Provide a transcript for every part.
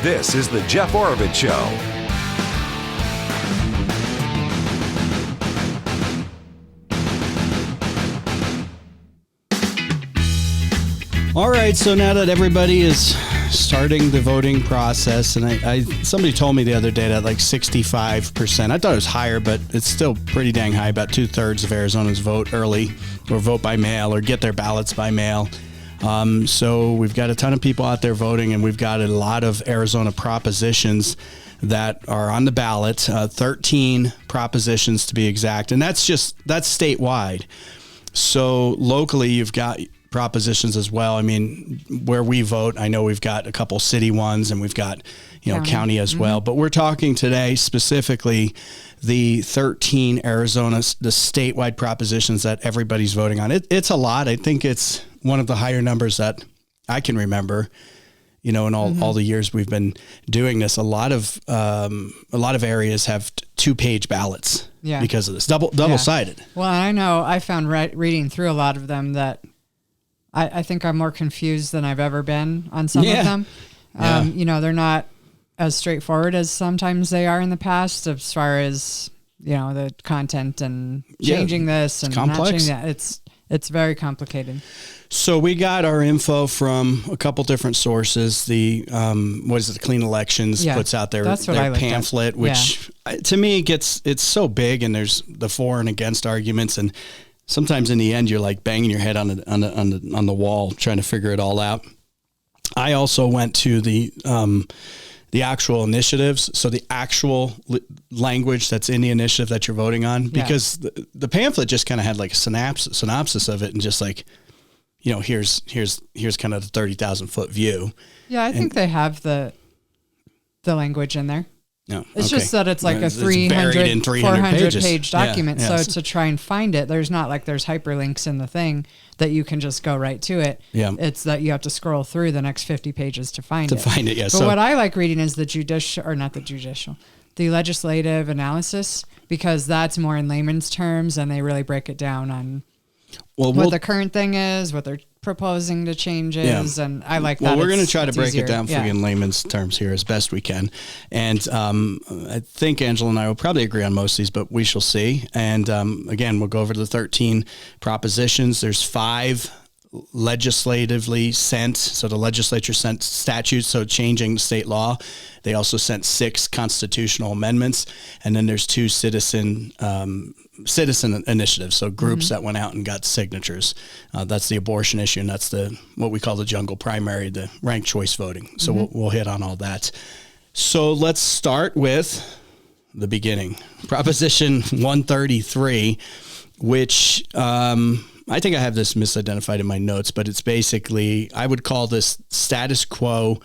This is the Jeff Oravits Show. All right, so now that everybody is starting the voting process, and somebody told me the other day that like 65%, I thought it was higher, but it's still pretty dang high. About 2/3 of Arizonans vote early or vote by mail or get their ballots by mail. So we've got a ton of people out there voting, and we've got a lot of Arizona propositions that are on the ballot, 13 propositions to be exact, and that's statewide. So locally, you've got propositions as well. I mean, where we vote, I know we've got a couple city ones, and we've got, county as well. But we're talking today specifically the 13 Arizona, the statewide propositions that everybody's voting on. It's a lot. I think it's one of the higher numbers that I can remember, in all the years we've been doing this. A lot of areas have 2-page ballots because of this, double-sided. Well, I know I found reading through a lot of them that I think I'm more confused than I've ever been on some of them. They're not as straightforward as sometimes they are in the past as far as, the content and changing this and complex. Not changing that. It's very complicated. So we got our info from a couple different sources. The the Clean Elections puts out their pamphlet, which to me it's so big, and there's the for and against arguments, and sometimes in the end you're like banging your head on the wall trying to figure it all out. I also went to the actual initiatives, so the actual language that's in the initiative that you're voting on, because the pamphlet just kind of had like a synopsis of it, and just like, here's kind of the 30,000 foot view. Yeah, I think they have the language in there. No, it's just that it's like a 300 page document. Yeah. So to try and find it, there's not like there's hyperlinks in the thing that you can just go right to it. Yeah. It's that you have to scroll through the next 50 pages to find it. Yeah. But what I like reading is the legislative analysis, because that's more in layman's terms, and they really break it down on what the current thing is, what they're proposing to changes, and I like that. Well, we're going to try to break it down for you in layman's terms here as best we can. And I think Angela and I will probably agree on most of these, but we shall see. And again, we'll go over the 13 propositions. There's 5 legislatively sent, so the legislature sent statutes, so changing state law. They also sent 6 constitutional amendments, and then there's 2 citizen initiatives, so groups that went out and got signatures. That's the abortion issue, and that's what we call the jungle primary, the ranked choice voting. So we'll hit on all that. So let's start with the beginning. Proposition 133, which I think I have this misidentified in my notes, but it's basically, I would call this status quo,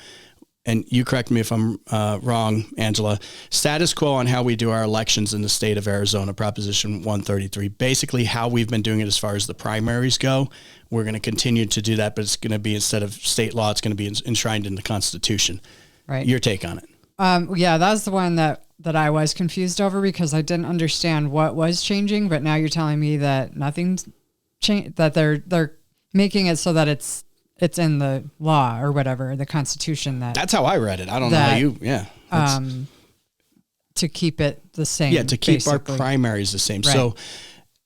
and you correct me if I'm wrong, Angela, status quo on how we do our elections in the state of Arizona, Proposition 133. Basically how we've been doing it as far as the primaries go. We're going to continue to do that, but it's going to be, instead of state law, it's going to be enshrined in the Constitution. Right. Your take on it? That's the one that I was confused over, because I didn't understand what was changing, but now you're telling me that nothing's changed, that they're making it so that it's in the law or whatever, the Constitution. That's how I read it. I don't know how you, to keep it the same. Yeah, to keep basically our primaries the same. Right. So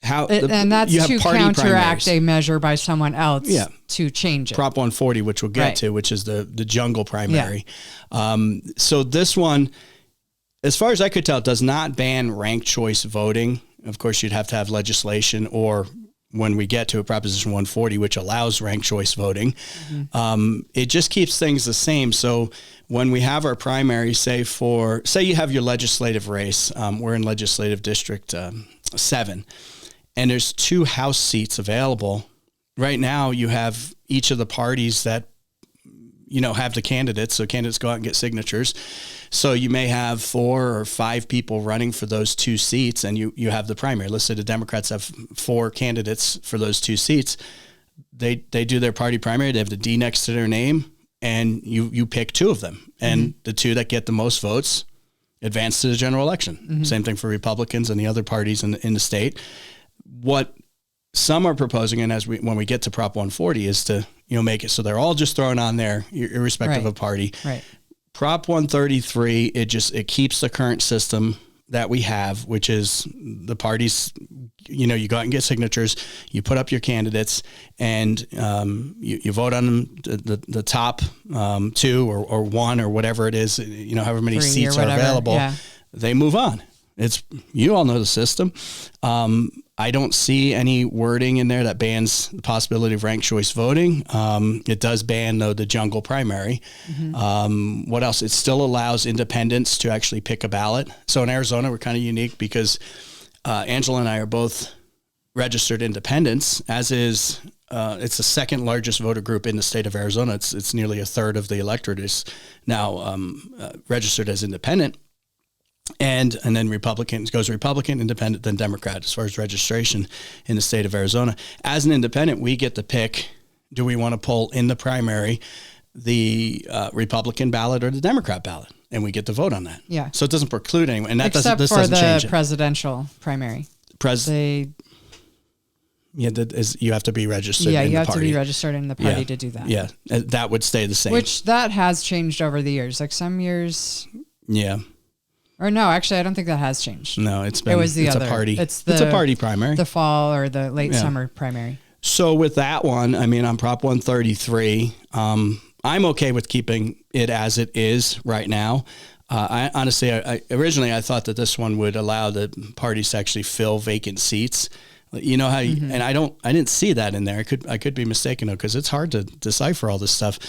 and that's to counteract primaries. A measure by someone else to change it. Prop 140, which we'll get to, which is the jungle primary. Yeah. So this one, as far as I could tell, it does not ban ranked choice voting. Of course, you'd have to have legislation, or when we get to a Proposition 140, which allows ranked choice voting, it just keeps things the same. So when we have our primary, say you have your legislative race, we're in legislative district 7, and there's 2 House seats available. Right now, you have each of the parties that, have the candidates. So candidates go out and get signatures. So you may have 4 or 5 people running for those 2 seats, and you have the primary. Let's say the Democrats have 4 candidates for those 2 seats. They do their party primary. They have the D next to their name, and you pick 2 of them. And the 2 that get the most votes advance to the general election. Same thing for Republicans and the other parties in the state. What some are proposing, and when we get to Prop 140, is to make it so they're all just thrown on there, irrespective of party. Right. Prop 133, it keeps the current system that we have, which is the parties, you go out and get signatures, you put up your candidates, and you vote on them, the top two or one or whatever it is, however many seats are available, they move on. You all know the system. I don't see any wording in there that bans the possibility of ranked choice voting. It does ban, though, the jungle primary. Mm-hmm. What else? It still allows independents to actually pick a ballot. So in Arizona, we're kind of unique because Angela and I are both registered independents, as is it's the second largest voter group in the state of Arizona. It's nearly a third of the electorate is now registered as independent. And then Republican goes Republican, Independent, then Democrat as far as registration in the state of Arizona. As an independent, we get to pick, do we want to pull in the primary the Republican ballot or the Democrat ballot? And we get to vote on that. Yeah. So it doesn't preclude anyone. And that Except this for doesn't change the it. presidential primary. You have to be registered in the party. Yeah, you have to be registered in the party to do that. Yeah, that would stay the same. Which that has changed over the years. Like some years... Yeah. Or no, actually, I don't think that has changed. No, it's a party. It's a party primary. The fall or the late summer primary. So with that one, on Prop 133, I'm okay with keeping it as it is right now. I honestly, originally I thought that this one would allow the parties to actually fill vacant seats. You know how, and I didn't see that in there. I could be mistaken though, because it's hard to decipher all this stuff.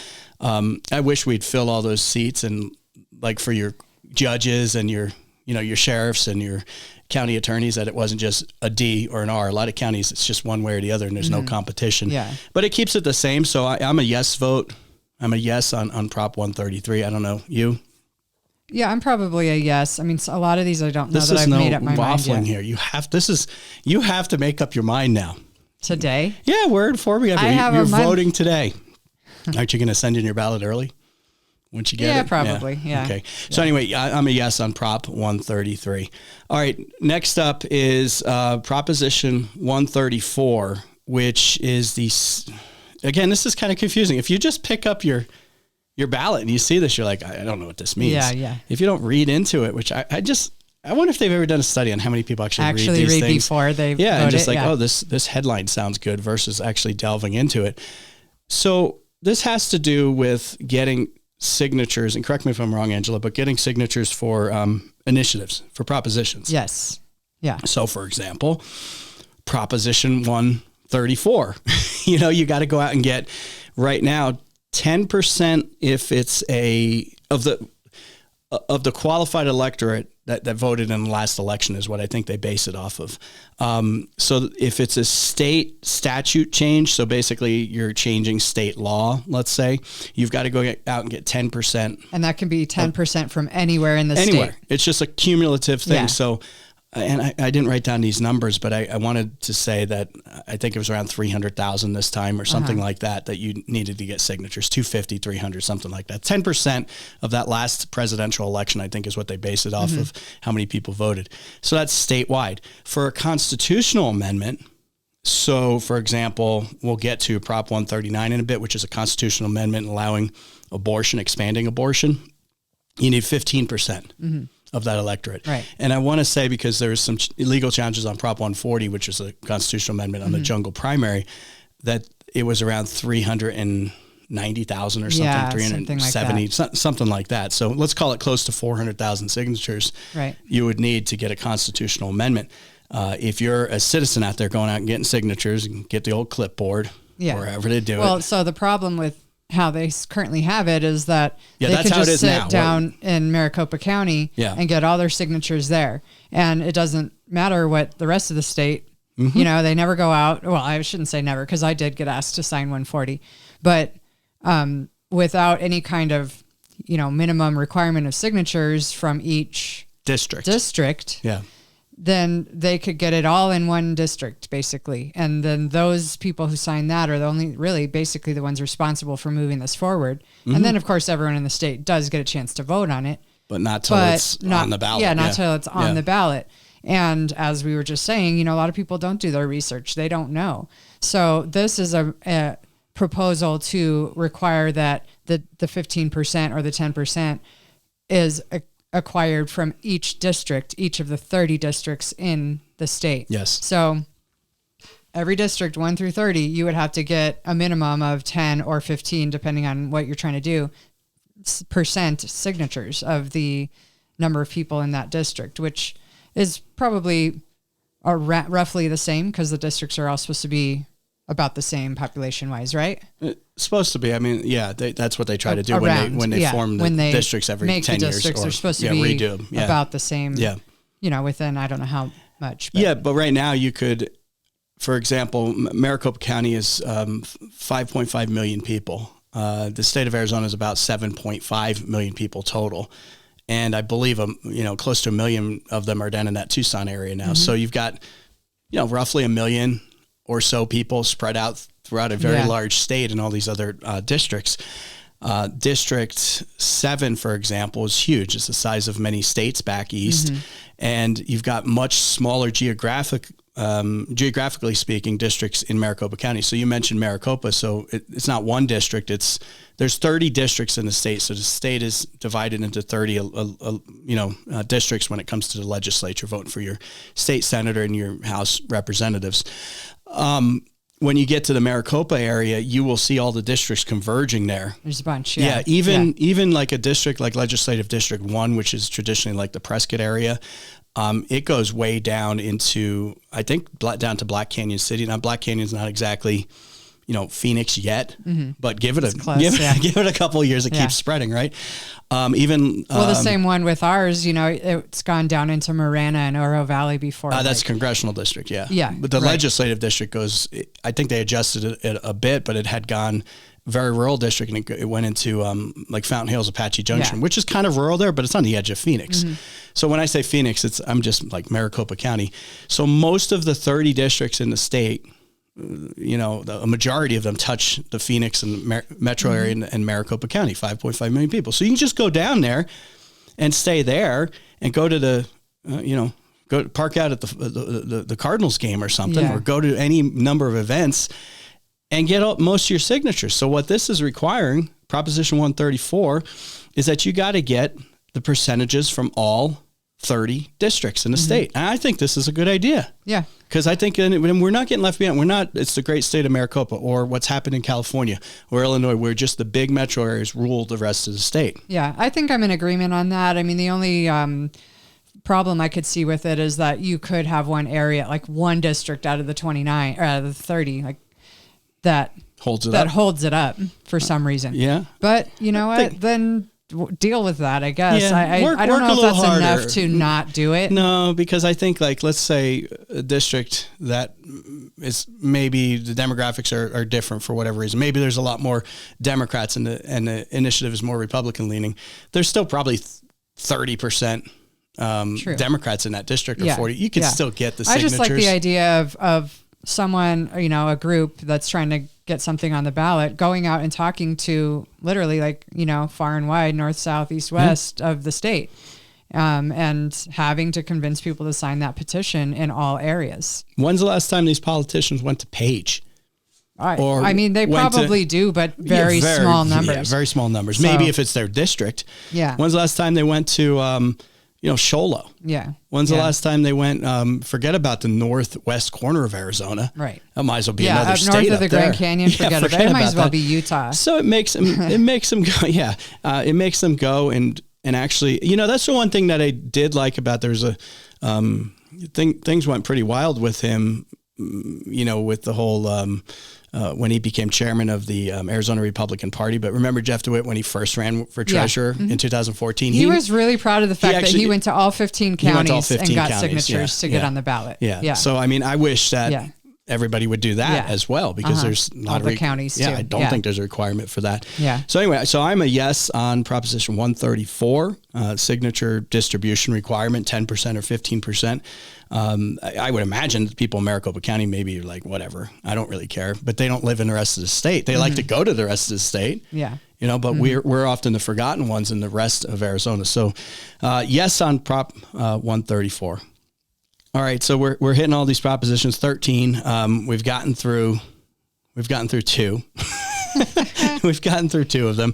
I wish we'd fill all those seats, and like for your judges and your sheriffs and your county attorneys, that it wasn't just a D or an R. A lot of counties, it's just one way or the other, and there's no competition. Yeah. But it keeps it the same. So I'm a yes vote. I'm a yes on Prop 133. I don't know. You? Yeah, I'm probably a yes. A lot of these I don't know that I've made up my mind yet. Here. You have to make up your mind now. Today? Yeah, we're in 4 weeks. You're voting today. Aren't you going to send in your ballot early? Once you get it? Yeah, probably. Yeah. Okay. So anyway, I'm a yes on Prop 133. All right. Next up is Proposition 134, which is again, this is kind of confusing. If you just pick up your ballot and you see this, you're like, I don't know what this means. Yeah. If you don't read into it, which I wonder if they've ever done a study on how many people actually read these things. Before they vote and just it, oh, this headline sounds good versus actually delving into it. So this has to do with getting signatures, and correct me if I'm wrong, Angela, but getting signatures for initiatives, for propositions. Yes. Yeah. So for example, Proposition 134, you got to go out and get right now 10% if it's of the qualified electorate that voted in the last election is what I think they base it off of. So if it's a state statute change, so basically you're changing state law, let's say, you've got to go out and get 10%. And that can be 10% from anywhere in the state. It's just a cumulative thing. Yeah. So, and I didn't write down these numbers, but I wanted to say that I think it was around 300,000 this time or something like that you needed to get signatures, 250, 300, something like that. 10% of that last presidential election, I think, is what they base it off of, how many people voted. So that's statewide. For a constitutional amendment, so for example, we'll get to Prop 139 in a bit, which is a constitutional amendment allowing abortion, expanding abortion. You need 15%. Of that electorate. Right. And I want to say, because there's some legal challenges on Prop 140, which is a constitutional amendment on the jungle primary, that it was around 390,000 or something, 370, something like that. So let's call it close to 400,000 signatures you would need to get a constitutional amendment. If you're a citizen out there going out and getting signatures, you can get the old clipboard, wherever they do it. Well, so the problem with how they currently have it is that they can just sit down in Maricopa County and get all their signatures there. And it doesn't matter what the rest of the state, they never go out. Well, I shouldn't say never, because I did get asked to sign 140, but without any kind of, minimum requirement of signatures from each district. Yeah. Then they could get it all in one district, basically. And then those people who sign that are the only really basically the ones responsible for moving this forward. And then, of course, everyone in the state does get a chance to vote on it. But not till it's on the ballot. Yeah, not till it's on the ballot. And as we were just saying, a lot of people don't do their research. They don't know. So this is proposal to require that the 15% or the 10% is acquired from each district, each of the 30 districts in the state. Yes. So every district 1 through 30, you would have to get a minimum of 10 or 15, depending on what you're trying to do, percent signatures of the number of people in that district, which is probably roughly the same because the districts are all supposed to be about the same population wise, right? It's supposed to be. I mean, yeah, that's what they try to do when they form the districts every 10 years. They're supposed to be redo them. About the same, within, I don't know how much. But. But right now you could, for example, Maricopa County is 5.5 million people. The state of Arizona is about 7.5 million people total. And I believe, close to 1 million of them are down in that Tucson area now. So you've got, roughly 1 million or so people spread out throughout a very large state and all these other districts. District 7, for example, is huge. It's the size of many states back east. And you've got much smaller geographically speaking districts in Maricopa County. So you mentioned Maricopa. So it's not one district. There's 30 districts in the state. So the state is divided into 30, districts when it comes to the legislature, voting for your state senator and your House representatives. When you get to the Maricopa area, you will see all the districts converging there. There's a bunch. Even like a district like Legislative District 1, which is traditionally like the Prescott area, it goes way down into, I think, down to Black Canyon City. Now, Black Canyon's not exactly, Phoenix yet, but give it a couple of years, it keeps spreading, right? The same one with ours, it's gone down into Marana and Oro Valley before. That's congressional district, yeah. Yeah. But the legislative district goes, I think they adjusted it a bit, but it had gone very rural district, and it went into like Fountain Hills, Apache Junction, which is kind of rural there, but it's on the edge of Phoenix. So when I say Phoenix, I'm just like Maricopa County. So most of the 30 districts in the state, a majority of them touch the Phoenix and metro area and Maricopa County, 5.5 million people. So you can just go down there and stay there and go to the, go park out at the Cardinals game or something, or go to any number of events and get most of your signatures. So what this is requiring, Proposition 134, is that you got to get the percentages from all 30 districts in the state. And I think this is a good idea. Yeah. Because I think we're not getting left behind. It's the great state of Maricopa or what's happened in California or Illinois, where just the big metro areas rule the rest of the state. Yeah, I think I'm in agreement on that. I mean, the only problem I could see with it is that you could have one area, like one district out of the 29 or out of the 30, like that holds it up for some reason. Yeah. But you know what? Then deal with that, I guess. Yeah, I don't know if that's harder. Enough to not do it. No, because I think, like, let's say a district that is maybe the demographics are different for whatever reason. Maybe there's a lot more Democrats and the initiative is more Republican leaning. There's still probably 30% Democrats in that district or 40. You can still get the signatures. I just like the idea of someone, a group that's trying to get something on the ballot, going out and talking to literally far and wide, north, south, east, west of the state, and having to convince people to sign that petition in all areas. When's the last time these politicians went to Page? I mean, they probably do, but very small numbers. Yeah, very small numbers. So, maybe if it's their district. Yeah. When's the last time they went to, Shola? Yeah. When's the last time they went, forget about the northwest corner of Arizona. Right. That might as well be another state north of the there. Grand Canyon, forget about it. It might as well be Utah. So it makes them, it makes them go, and actually, that's the one thing that I did like about, there's a, things went pretty wild with him, with the whole, when he became chairman of the Arizona Republican Party. But remember Jeff DeWitt when he first ran for treasurer in 2014? He was really proud of the fact that he went to all 15 counties and got signatures to get on the ballot. Yeah. So, I mean, I wish that everybody would do that as well, because there's not all the counties too. I don't think there's a requirement for that. Yeah. So anyway, I'm a yes on Proposition 134, signature distribution requirement, 10% or 15%. I would imagine people in Maricopa County maybe are like, whatever, I don't really care, but they don't live in the rest of the state. They like to go to the rest of the state. Yeah. But we're often the forgotten ones in the rest of Arizona. So, yes on Prop 134. All right, so we're hitting all these propositions. 13. We've gotten through two. We've gotten through 2 of them.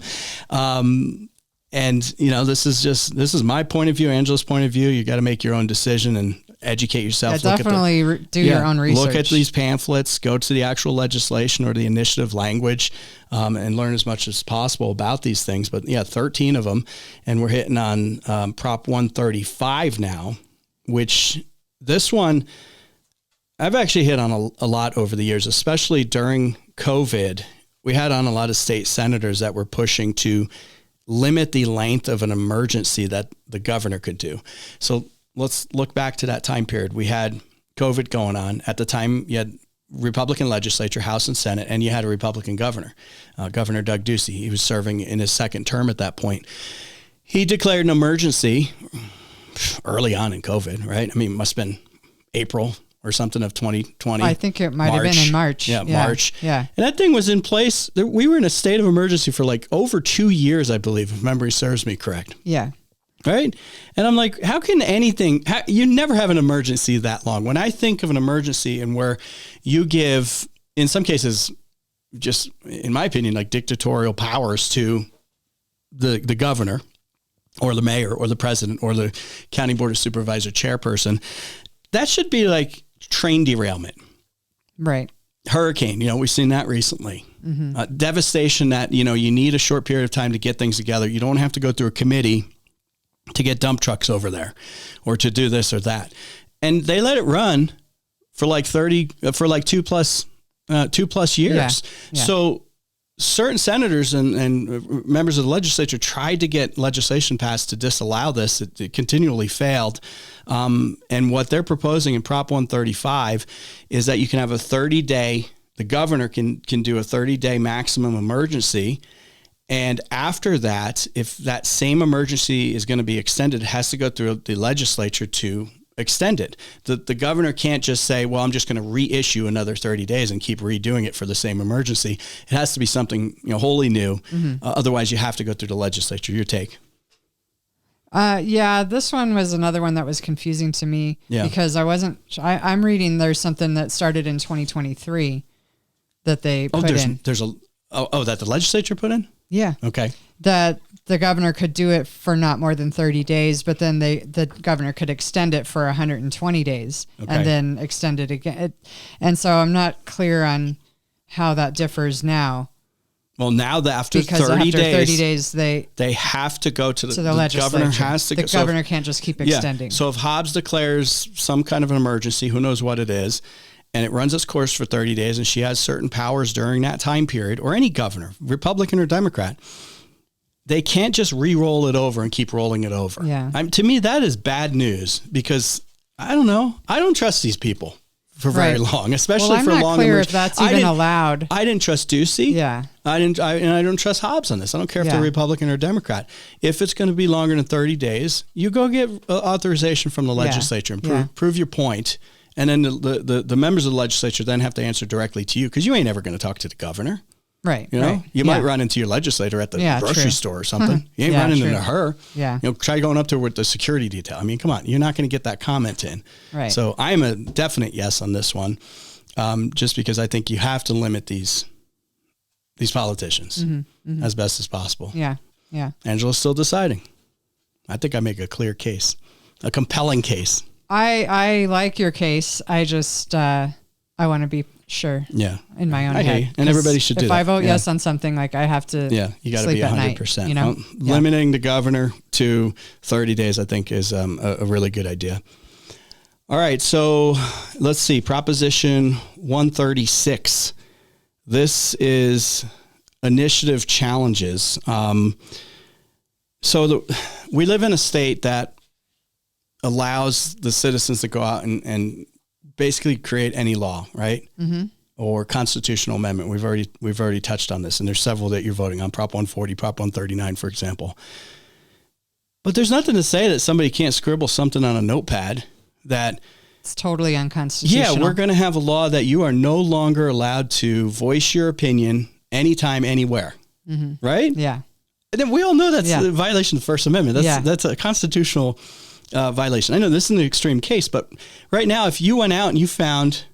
And this is my point of view, Angela's point of view. You got to make your own decision and educate yourself. Yeah, definitely do your own research. Look at these pamphlets, go to the actual legislation or the initiative language, and learn as much as possible about these things. But 13 of them. And we're hitting on Prop 135 now, which this one I've actually hit on a lot over the years, especially during COVID. We had on a lot of state senators that were pushing to limit the length of an emergency that the governor could do. So let's look back to that time period. We had COVID going on. At the time, you had Republican legislature, House and Senate, and you had a Republican governor, Governor Doug Ducey. He was serving in his 2nd term at that point. He declared an emergency early on in COVID, right? I mean, it must have been April or something of 2020. I think it might have been in March. Yeah, March. Yeah. And that thing was in place. We were in a state of emergency for like over 2 years, I believe, if memory serves me correct. Yeah. Right. And I'm like, how can you never have an emergency that long. When I think of an emergency and where you give, in some cases, just in my opinion, like dictatorial powers to the governor or the mayor or the president or the county board of supervisor chairperson, that should be like train derailment. Right. Hurricane, we've seen that recently. Mm-hmm. Devastation that, you need a short period of time to get things together. You don't have to go through a committee to get dump trucks over there or to do this or that. And they let it run for like 2 plus years. Yeah. So certain senators and members of the legislature tried to get legislation passed to disallow this. It continually failed. And what they're proposing in Prop 135 is that you can have a 30-day, the governor can do a 30-day maximum emergency. And after that, if that same emergency is going to be extended, it has to go through the legislature to extend it. The governor can't just say, well, I'm just going to reissue another 30 days and keep redoing it for the same emergency. It has to be something wholly new. Mm-hmm. Otherwise, you have to go through the legislature. Your take? This one was another one that was confusing to me because I'm reading there's something that started in 2023 that they put in. That the legislature put in? Yeah. Okay. That the governor could do it for not more than 30 days, but then the governor could extend it for 120 days and then extend it again. And so I'm not clear on how that differs now. Well, now that after 30 days, they have to go to the legislature. Governor has to the governor can't just keep extending. So if Hobbs declares some kind of an emergency, who knows what it is, and it runs its course for 30 days, and she has certain powers during that time period, or any governor, Republican or Democrat, they can't just re-roll it over and keep rolling it over. Yeah. To me, that is bad news because I don't know. I don't trust these people for very long, especially for long. I'm not clear if that's even allowed. I didn't trust Ducey. Yeah. And I don't trust Hobbs on this. I don't care if they're Republican or Democrat. If it's going to be longer than 30 days, you go get authorization from the legislature and prove your point. And then the members of the legislature then have to answer directly to you because you ain't ever going to talk to the governor. Right. You might run into your legislator at the grocery store or something. You ain't running into her. Yeah. Try going up to her with the security detail. I mean, come on, you're not going to get that comment in. Right. So I'm a definite yes on this one, just because I think you have to limit these politicians as best as possible. Yeah. Yeah. Angela's still deciding. I think I make a clear case, a compelling case. I like your case. I just I want to be sure. Yeah. In my own head. And everybody should do that. If I vote yes on something, like I have to. Yeah, you got to be 100%. Night, Limiting the governor to 30 days, I think, is a really good idea. All right, so let's see. Proposition 136. This is initiative challenges. We live in a state that allows the citizens to go out and basically create any law, right? Mm-hmm. Or constitutional amendment. We've already touched on this, and there's several that you're voting on, Prop 140, Prop 139, for example. But there's nothing to say that somebody can't scribble something on a notepad that it's totally unconstitutional. Yeah, we're going to have a law that you are no longer allowed to voice your opinion anytime, anywhere, right? Yeah. And then we all know that's a violation of the First Amendment. That's a constitutional violation. I know this is an extreme case, but right now, if you went out and you found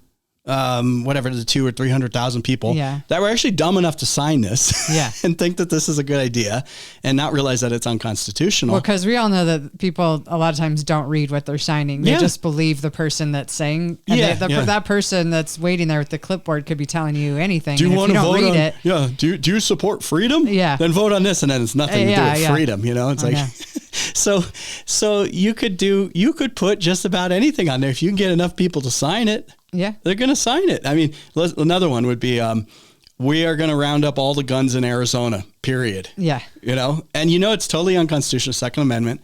whatever the 200,000 or 300,000 people that were actually dumb enough to sign this and think that this is a good idea and not realize that it's unconstitutional. Well, because we all know that people a lot of times don't read what they're signing. They just believe the person that's saying, and that person that's waiting there with the clipboard could be telling you anything. Do you want to vote on it? Yeah. Do you support freedom? Yeah. Then vote on this, and then it's nothing to do with freedom. You know, it's so you could put just about anything on there if you can get enough people to sign it. Yeah, they're going to sign it. I mean, another one would be, we are going to round up all the guns in Arizona, period. Yeah. You know, and it's totally unconstitutional, Second Amendment.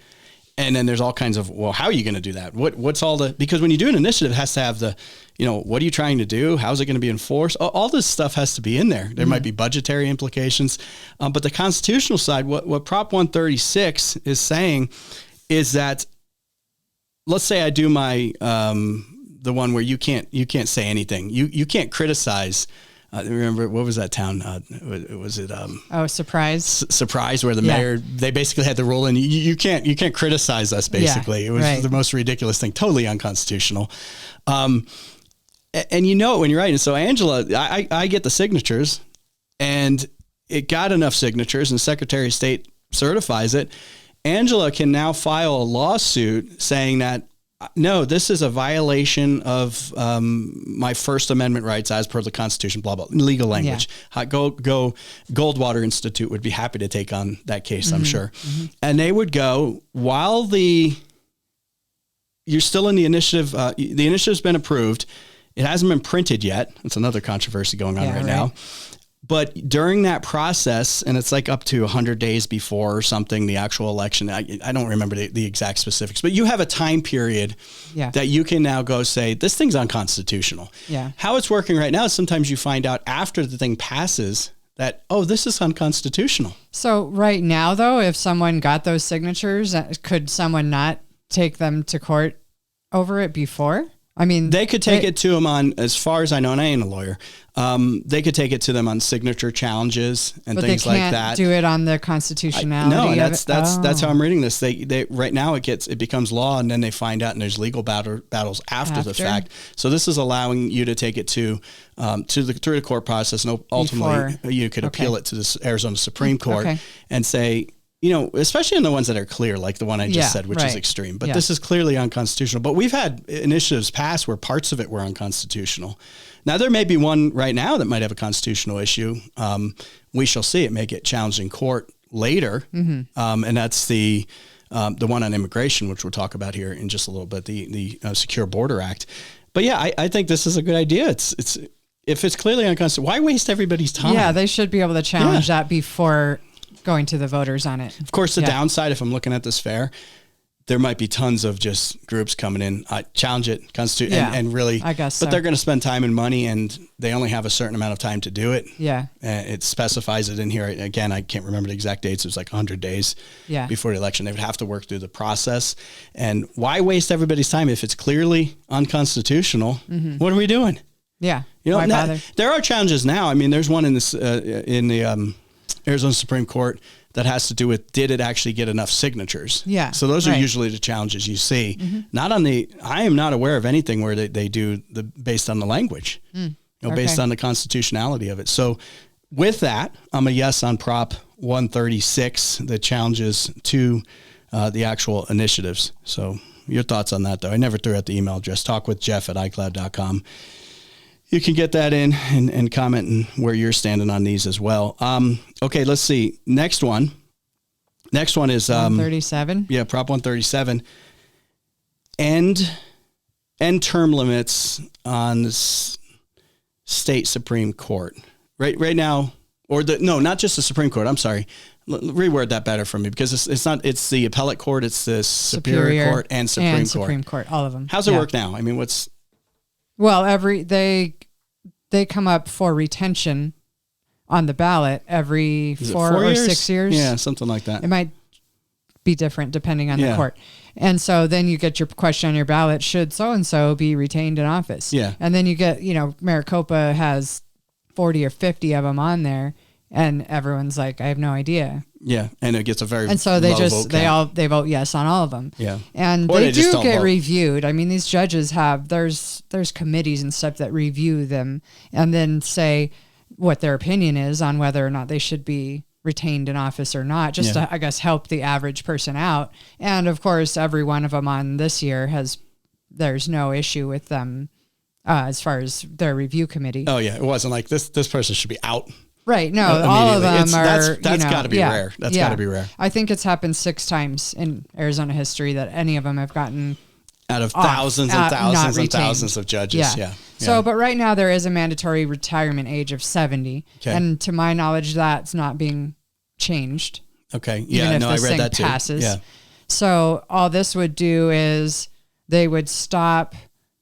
And then there's all kinds of, well, how are you going to do that? What's all because when you do an initiative, it has to have what are you trying to do? How's it going to be enforced? All this stuff has to be in there. There might be budgetary implications. But the constitutional side, what Prop 136 is saying is that, let's say I do my, the one where you can't say anything. You can't criticize. Remember, what was that town? Was it? Surprise. Surprise, where the mayor, they basically had the rule in. You can't criticize us. Basically, it was the most ridiculous thing. Totally unconstitutional. And you know it when you're writing. So Angela, I get the signatures, and it got enough signatures, and Secretary of State certifies it. Angela can now file a lawsuit saying that, no, this is a violation of my First Amendment rights as per the Constitution, blah, blah, legal language. Yeah. Goldwater Institute would be happy to take on that case, I'm sure. Mm-hmm. And they would go, while you're still in the initiative, the initiative's been approved. It hasn't been printed yet. That's another controversy going on right now. But during that process, and it's like up to 100 days before or something, the actual election, I don't remember the exact specifics, but you have a time period that you can now go say, this thing's unconstitutional. Yeah. How it's working right now is sometimes you find out after the thing passes that, oh, this is unconstitutional. So right now, though, if someone got those signatures, could someone not take them to court over it before? I mean, they could take it to them on, as far as I know, and I ain't a lawyer, they could take it to them on signature challenges and things like that. But they can't do it on the constitutionality. No, that's how I'm reading this. They right now it becomes law, and then they find out, and there's legal battles after the fact. So this is allowing you to take it through the court process, and ultimately you could appeal it to the Arizona Supreme Court and say, especially in the ones that are clear, like the one I just said, which is extreme. But this is clearly unconstitutional. But we've had initiatives passed where parts of it were unconstitutional. Now, there may be one right now that might have a constitutional issue. We shall see. It may get challenged in court later. Mm-hmm. And that's the one on immigration, which we'll talk about here in just a little bit, the Secure Border Act. But yeah, I think this is a good idea. It's if it's clearly unconstitutional, why waste everybody's time? Yeah, they should be able to challenge that before going to the voters on it. Of course, the downside, if I'm looking at this fair, there might be tons of just groups coming in, challenge it, and really, I guess but they're going to spend time and money, and they only have a certain amount of time to do it. Yeah. It specifies it in here. Again, I can't remember the exact dates. It was like 100 days before the election. They would have to work through the process. And why waste everybody's time if it's clearly unconstitutional? Mm-hmm. What are we doing? Yeah. Why bother? There are challenges now. I mean, there's one in this, in the Arizona Supreme Court that has to do with, did it actually get enough signatures? Yeah. So those are usually the challenges you see. Mm-hmm. Not on I am not aware of anything where they do based on the language, based on the constitutionality of it. So with that, I'm a yes on Prop 136, the challenges to the actual initiatives. So your thoughts on that, though? I never threw out the email address, talkwithjeff@icloud.com. You can get that in and comment on where you're standing on these as well. Okay, let's see. Next one is 137. Yeah, Prop 137. End term limits on the state Supreme Court. Right now, not just the Supreme Court. I'm sorry. Reword that better for me, because it's the appellate court, it's the Superior Court and Supreme Court. All of them. How's it work now? I mean, they come up for retention on the ballot every 4 or 6 years. Yeah, something like that. It might be different depending on the court. And so then you get your question on your ballot, should so-and-so be retained in office? Yeah. And then you get, Maricopa has 40 or 50 of them on there. And everyone's like, I have no idea. Yeah. And it gets a very, and so they low just, vote they count. they vote yes on all of them. Yeah. And Or they they just do don't get vote. reviewed. I mean, these judges have, there's committees and stuff that review them and then say what their opinion is on whether or not they should be retained in office or not, just to, I guess, help the average person out. And of course, every one of them on this year there's no issue with them as far as their review committee. Oh yeah. It wasn't like this person should be out. Right. No, all of them are. That's got to be rare. That's got to be rare. I think it's happened 6 times in Arizona history that any of them have gotten out of thousands and thousands and thousands of judges. Yeah. So, but right now there is a mandatory retirement age of 70. Okay. And to my knowledge, that's not being changed. Okay. Yeah. Even if No, I this read thing that too. passes. Yeah. So all this would do is they would stop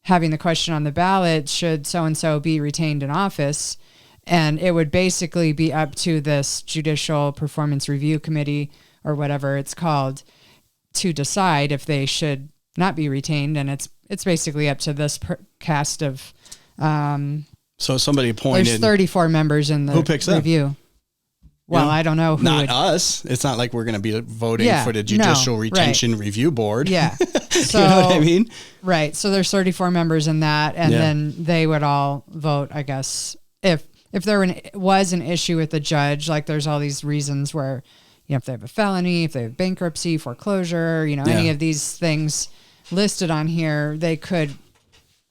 having the question on the ballot, should so-and-so be retained in office? And it would basically be up to this Judicial Performance Review Committee or whatever it's called to decide if they should not be retained. And it's basically up to this cast of So somebody appointed. there's 34 members in the Who picks them? review. Well, I don't know who Not would. us. It's not like we're going to be voting Yeah, for the Judicial no, Retention Review Board. Yeah. So, you know what I mean? Right. So there's 34 members in that, and then they would all vote, I guess, if there was an issue with the judge, like there's all these reasons where, you know, if they have a felony, if they have bankruptcy, foreclosure, you know, any of these things listed on here, they could,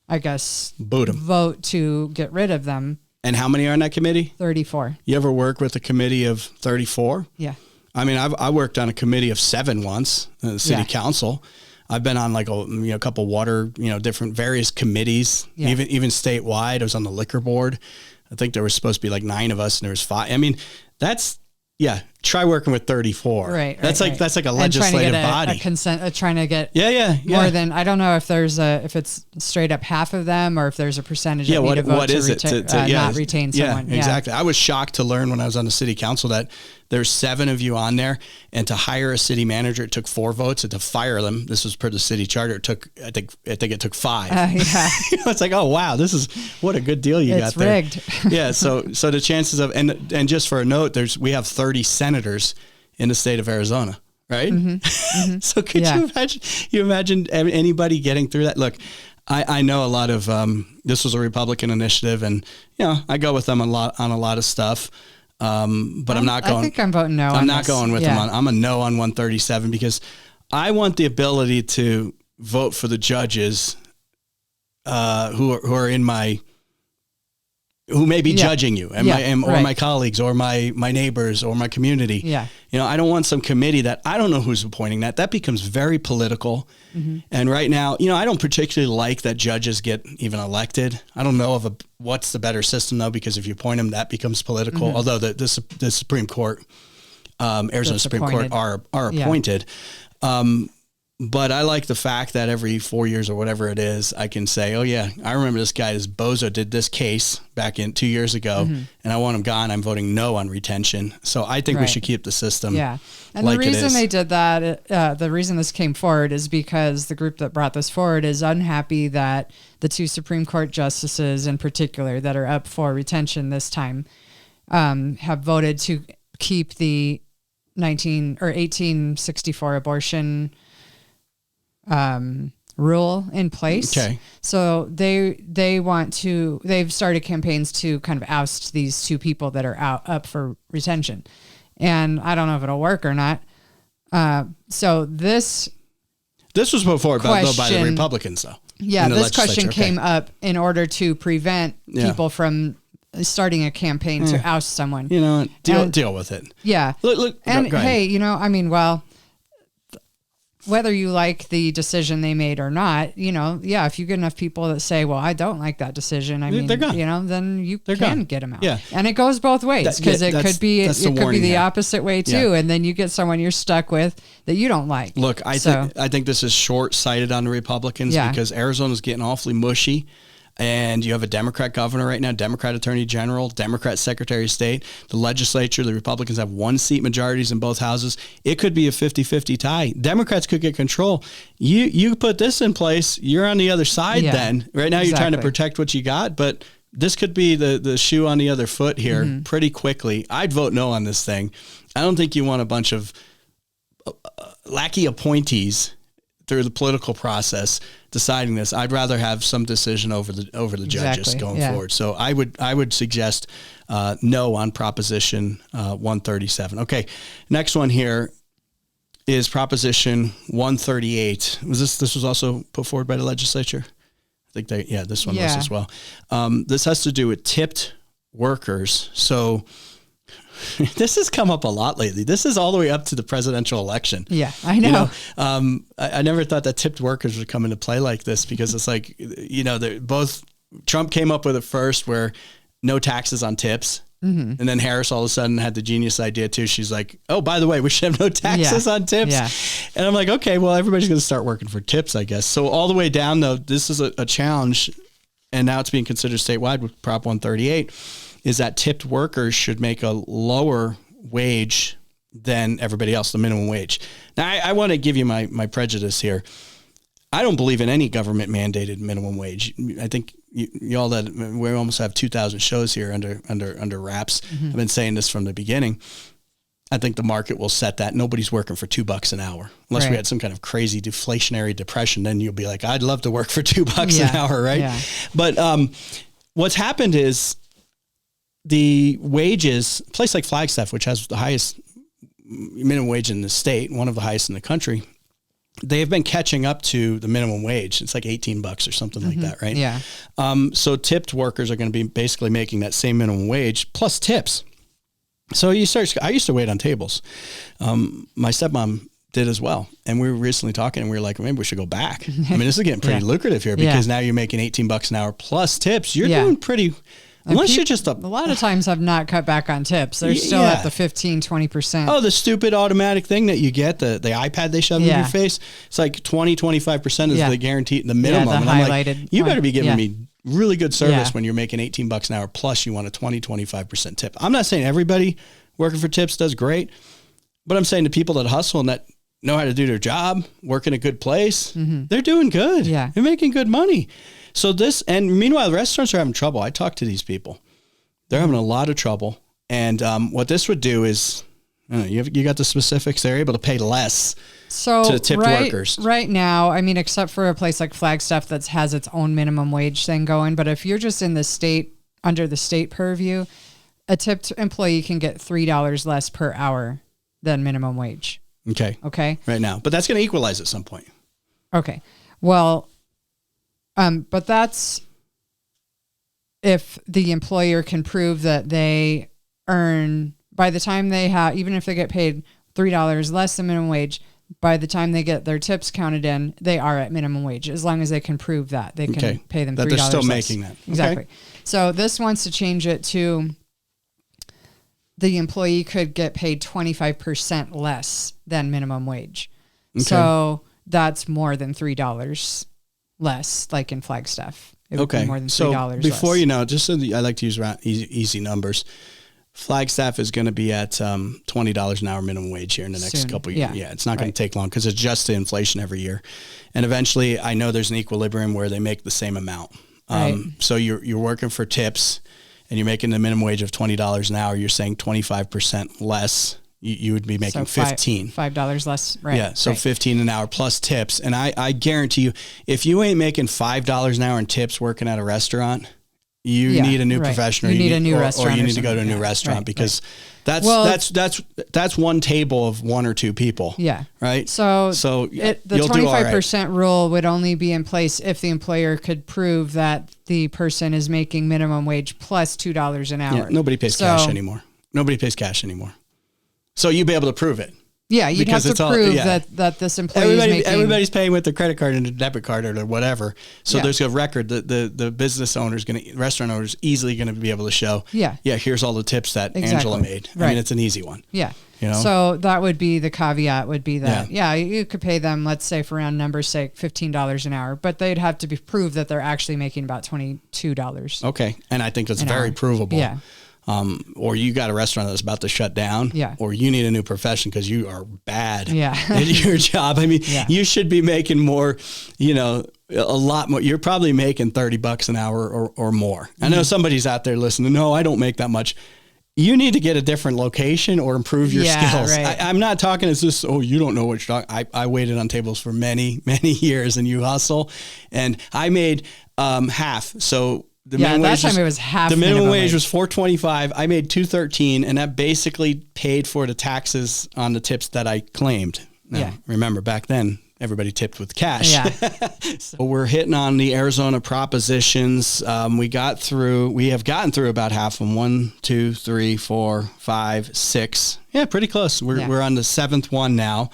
I guess, Boot 'em. vote to get rid of them. And how many are on that committee? 34. You ever work with a committee of 34? Yeah. I mean, I worked on a committee of 7 once, the city council. I've been on like a couple water, different various committees, even statewide. I was on the liquor board. I think there was supposed to be like 9 of us and there was 5. I mean, try working with 34. Right. That's like a legislative body. Trying to get more more than, I don't know if if it's straight up half of them or if there's a percentage that need to vote to not retain someone. Yeah, exactly. I was shocked to learn when I was on the city council that there's 7 of you on there, and to hire a city manager, it took 4 votes, and to fire them, this was per the city charter, it took, I think it took 5. It's like, oh wow, what a good deal you got there. It's rigged. Yeah. So the chances of, and just for a note, we have 30 senators in the state of Arizona, right? Mm-hmm. Mm-hmm. So could you imagine anybody getting through that? Look, I know a lot of, this was a Republican initiative, and I go with them on a lot of stuff. But I'm not going. I think I'm voting no. I'm not going with them on. I'm a no on 137 because I want the ability to vote for the judges who are in who may be judging you and my colleagues or my neighbors or my community. Yeah. I don't want some committee that I don't know who's appointing that. That becomes very political. Mm-hmm. And right now, I don't particularly like that judges get even elected. I don't know what's the better system though, because if you appoint them, that becomes political. Mm-hmm. Although the Supreme Court, Arizona Supreme Court are appointed. But I like the fact that every 4 years or whatever it is, I can say, oh yeah, I remember this guy, this bozo did this case back in 2 years ago, and I want him gone. I'm voting no on retention. So I think we should keep the system. Yeah. And the reason they did that, the reason this came forward is because the group that brought this forward is unhappy that the 2 Supreme Court justices in particular that are up for retention this time have voted to keep the 1864 abortion rule in place. Okay. So they've started campaigns to kind of oust these 2 people that are up for retention. And I don't know if it'll work or not. So this was put forward by the Republicans though. Yeah. This question came up in order to prevent people from starting a campaign to oust someone. Deal with it. Yeah. Look, and hey, whether you like the decision they made or not, if you get enough people that say, well, I don't like that decision, they're gone. Then you can get them out. Yeah. And it goes both ways because it could be the opposite way too. Yeah. And then you get someone you're stuck with that you don't like. Look, I think this is short-sighted on the Republicans because Arizona's getting awfully mushy. And you have a Democrat governor right now, Democrat Attorney General, Democrat Secretary of State. The legislature, the Republicans have 1-seat majorities in both houses. It could be a 50-50 tie. Democrats could get control. You put this in place, you're on the other side then. Right now you're trying to protect what you got, but this could be the shoe on the other foot here pretty quickly. I'd vote no on this thing. I don't think you want a bunch of lackey appointees through the political process deciding this. I'd rather have some decision over the judges going forward. So I would suggest no on Proposition 137. Okay, next one here is Proposition 138. This was also put forward by the legislature? I think this one was as well. This has to do with tipped workers. So this has come up a lot lately. This is all the way up to the presidential election. Yeah, I know. I never thought that tipped workers would come into play like this, because it's like, both Trump came up with it first, where no taxes on tips. And then Harris all of a sudden had the genius idea too. She's like, oh, by the way, we should have no taxes on tips. Yeah. And I'm like, okay, well, everybody's going to start working for tips, I guess. So all the way down, though, this is a challenge, and now it's being considered statewide with Prop 138, is that tipped workers should make a lower wage than everybody else, the minimum wage. Now, I want to give you my prejudice here. I don't believe in any government mandated minimum wage. I think you all that we almost have 2,000 shows here under wraps. I've been saying this from the beginning. I think the market will set that. Nobody's working for $2 an hour unless we had some kind of crazy deflationary depression. Then you'll be like, I'd love to work for $2 an hour, right? Yeah. But what's happened is the wages, a place like Flagstaff, which has the highest minimum wage in the state, one of the highest in the country, they have been catching up to the minimum wage. It's like $18 or something like that, right? Yeah. So tipped workers are going to be basically making that same minimum wage plus tips. So I used to wait on tables. My stepmom did as well. And we were recently talking, and we were like, maybe we should go back. I mean, this is getting pretty lucrative here, because now you're making $18 an hour plus tips. You're doing pretty. Unless you're just a lot of times have not cut back on tips. They're still at the 15, 20%. Oh, the stupid automatic thing that you get, the iPad they shove in your face. It's like 20, 25% is the guarantee, the minimum. The and highlighted I'm like, you better be giving me really good service when you're making $18 an hour, plus you want a 20, 25% tip. I'm not saying everybody working for tips does great, but I'm saying the people that hustle and that know how to do their job, work in a good place, they're doing good. Yeah. They're making good money. So and meanwhile, the restaurants are having trouble. I talked to these people. They're having a lot of trouble. And what this would do is, you got the specifics. They're able to pay less to tipped workers. Right now, I mean, except for a place like Flagstaff that has its own minimum wage thing going. But if you're just in the state, under the state purview, a tipped employee can get $3 less per hour than minimum wage. Okay. Right now. But that's going to equalize at some point. Okay. Well, but that's if the employer can prove that they earn, by the time they have, even if they get paid $3 less than minimum wage, by the time they get their tips counted in, they are at minimum wage. As long as they can prove that, they can pay them $3 that they're still less. making that. Exactly. So this wants to change it to the employee could get paid 25% less than minimum wage. Okay. So that's more than $3 less, like in Flagstaff. It would be more than $3 so before less. Just so I like to use easy numbers. Flagstaff is going to be at $20 an hour minimum wage here in the next couple of years. Yeah, it's not going to take long, because it's just the inflation every year. And eventually, I know there's an equilibrium where they make the same amount. So you're working for tips, and you're making the minimum wage of $20 an hour. You're saying 25% less. You would be making $5 less. Right. Yeah. So 15 an hour plus tips. And I guarantee you, if you ain't making $5 an hour in tips working at a restaurant, you need a new profession, or you need a new restaurant, or you need to go to a new restaurant, because that's one table of one or two people. Yeah. Right. So the 25% rule would only be in place if the employer could prove that the person is making minimum wage plus $2 an hour. Yeah, nobody pays cash anymore. So you'd be able to prove it. Yeah, you'd have to prove that this employee is making... Everybody's paying with their credit card and a debit card or whatever. So there's a record that the business owner's restaurant owner's easily going to be able to show, here's all the tips that Angela made. Right. I mean, it's an easy one. Yeah. So that would be the caveat, would be that, you could pay them, let's say for round numbers sake, $15 an hour, but they'd have to prove that they're actually making about $22. Okay. And I think that's very provable. Yeah. Or you got a restaurant that's about to shut down, or you need a new profession because you are bad at your job. I mean, you should be making more, a lot more. You're probably making $30 an hour or more. I know somebody's out there listening. No, I don't make that much. You need to get a different location or improve your skills. Right. I'm not talking as this, you don't know what you're talking. I waited on tables for many, many years, and you hustle. And I made half. So the minimum wage time it was half. The minimum wage was $4.25. I made $2.13, and that basically paid for the taxes on the tips that I claimed. Now, remember, back then, everybody tipped with cash. Yeah. So we're hitting on the Arizona propositions. We have gotten through about half of them. 1, 2, 3, 4, 5, 6. Yeah, pretty close. We're on the 7th one now,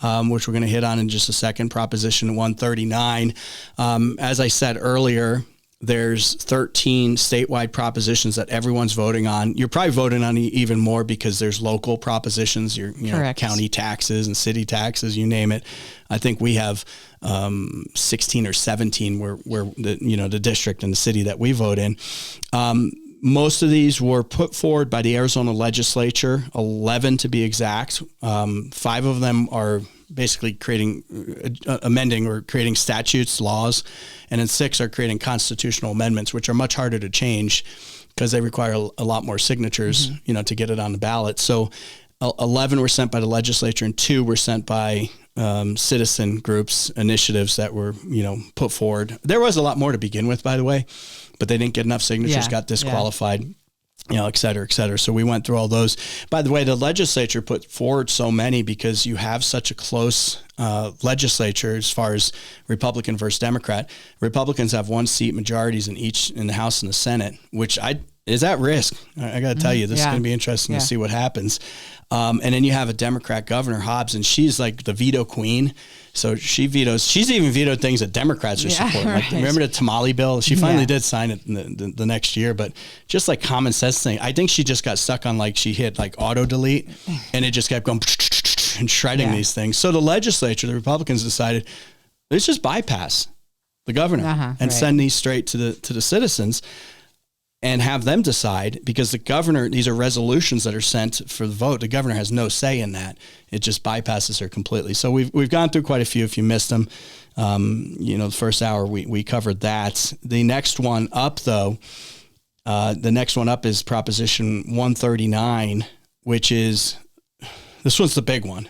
which we're going to hit on in just a second. Proposition 139. As I said earlier, there's 13 statewide propositions that everyone's voting on. You're probably voting on even more because there's local propositions, county taxes and city taxes, you name it. I think we have 16 or 17 where the district and the city that we vote in. Most of these were put forward by the Arizona legislature, 11 to be exact. 5 of them are basically amending or creating statutes, laws, and then 6 are creating constitutional amendments, which are much harder to change because they require a lot more signatures, to get it on the ballot. So 11 were sent by the legislature and 2 were sent by citizen groups, initiatives that were, put forward. There was a lot more to begin with, by the way, but they didn't get enough signatures, got disqualified. Et cetera, et cetera. So we went through all those. By the way, the legislature put forward so many because you have such a close legislature as far as Republican versus Democrat. Republicans have 1 seat majorities in the House and the Senate, which is at risk. I got to tell you, this is going to be interesting to see what happens. And then you have a Democrat governor, Hobbs, and she's like the veto queen. So she's even vetoed things that Democrats are supporting. Like, remember the tamale bill? She finally did sign it the next year, but just like common sense thing. I think she just got stuck on she hit auto delete and it just kept going and shredding these things. So the legislature, the Republicans decided, let's just bypass the governor and send these straight to the citizens and have them decide, because the governor, these are resolutions that are sent for the vote. The governor has no say in that. It just bypasses her completely. So we've gone through quite a few. If you missed them, the first hour we covered that. The next one up, though, is Proposition 139, which is, this one's the big one.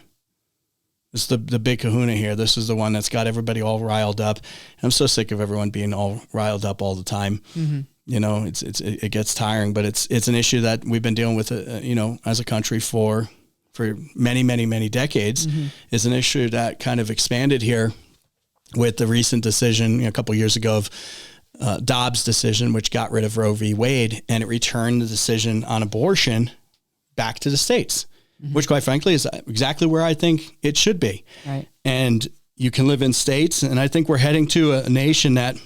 It's the big kahuna here. This is the one that's got everybody all riled up. I'm so sick of everyone being all riled up all the time. Mm-hmm. It gets tiring, but it's an issue that we've been dealing with, as a country for many, many, many decades. Mm-hmm. It's an issue that kind of expanded here with the recent decision a couple of years ago of Dobbs' decision, which got rid of Roe v. Wade, and it returned the decision on abortion back to the states, which quite frankly is exactly where I think it should be. Right. And you can live in states, and I think we're heading to a nation that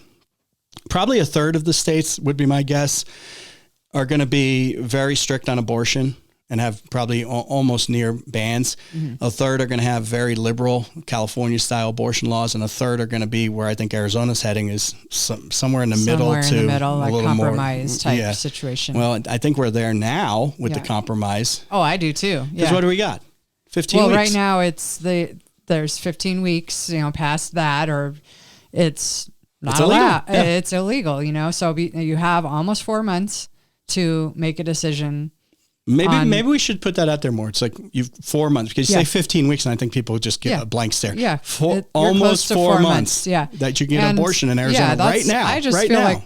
probably a third of the states, would be my guess, are going to be very strict on abortion and have probably almost near bans. Mm-hmm. A third are going to have very liberal California-style abortion laws, and a third are going to be where I think Arizona's heading, is somewhere in the middle, like a compromise type situation. Well, I think we're there now with the compromise. Oh, I do too. Because what do we got? 15 weeks. Well, right now there's 15 weeks, past that, or it's not allowed. Yeah. It's illegal, so you have almost 4 months to make a decision. Maybe we should put that out there more. It's like you've 4 months, because you say 15 weeks, and I think people just get a blank stare. Yeah. Almost 4 months that you get an abortion in Arizona right now. I just feel like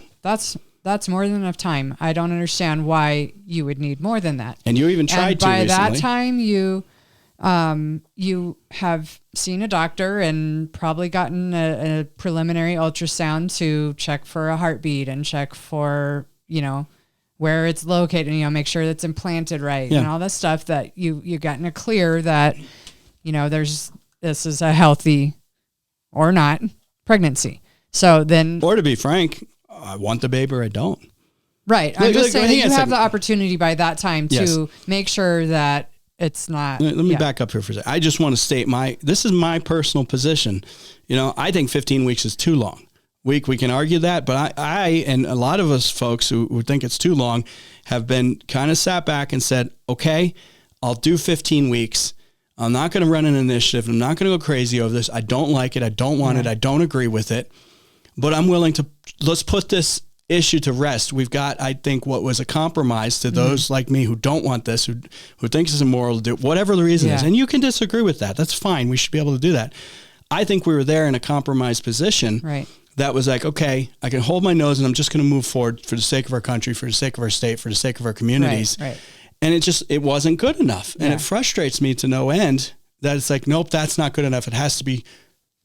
that's more than enough time. I don't understand why you would need more than that. And you even tried to recently. By that time, you have seen a doctor and probably gotten a preliminary ultrasound to check for a heartbeat and check for, where it's located, make sure it's implanted right and all that stuff, that you gotten a clear that, this is a healthy or not pregnancy. So then, or to be frank, I want the baby or I don't. Right. I'm just saying that you have the opportunity by that time to make sure that it's not. Let me back up here for a second. I just want to state this is my personal position. I think 15 weeks is too long. We can argue that, but I and a lot of us folks who think it's too long have been kind of sat back and said, okay, I'll do 15 weeks. I'm not going to run an initiative. I'm not going to go crazy over this. I don't like it. I don't want it. I don't agree with it. but I'm willing to, let's put this issue to rest. We've got, I think, what was a compromise to those like me who don't want this, who thinks it's immoral to do, whatever the reason is. And you can disagree with that. That's fine. We should be able to do that. I think we were there in a compromised position. Right. That was like, okay, I can hold my nose and I'm just going to move forward for the sake of our country, for the sake of our state, for the sake of our communities. Right. And it wasn't good enough. And it frustrates me to no end that it's like, nope, that's not good enough. It has to be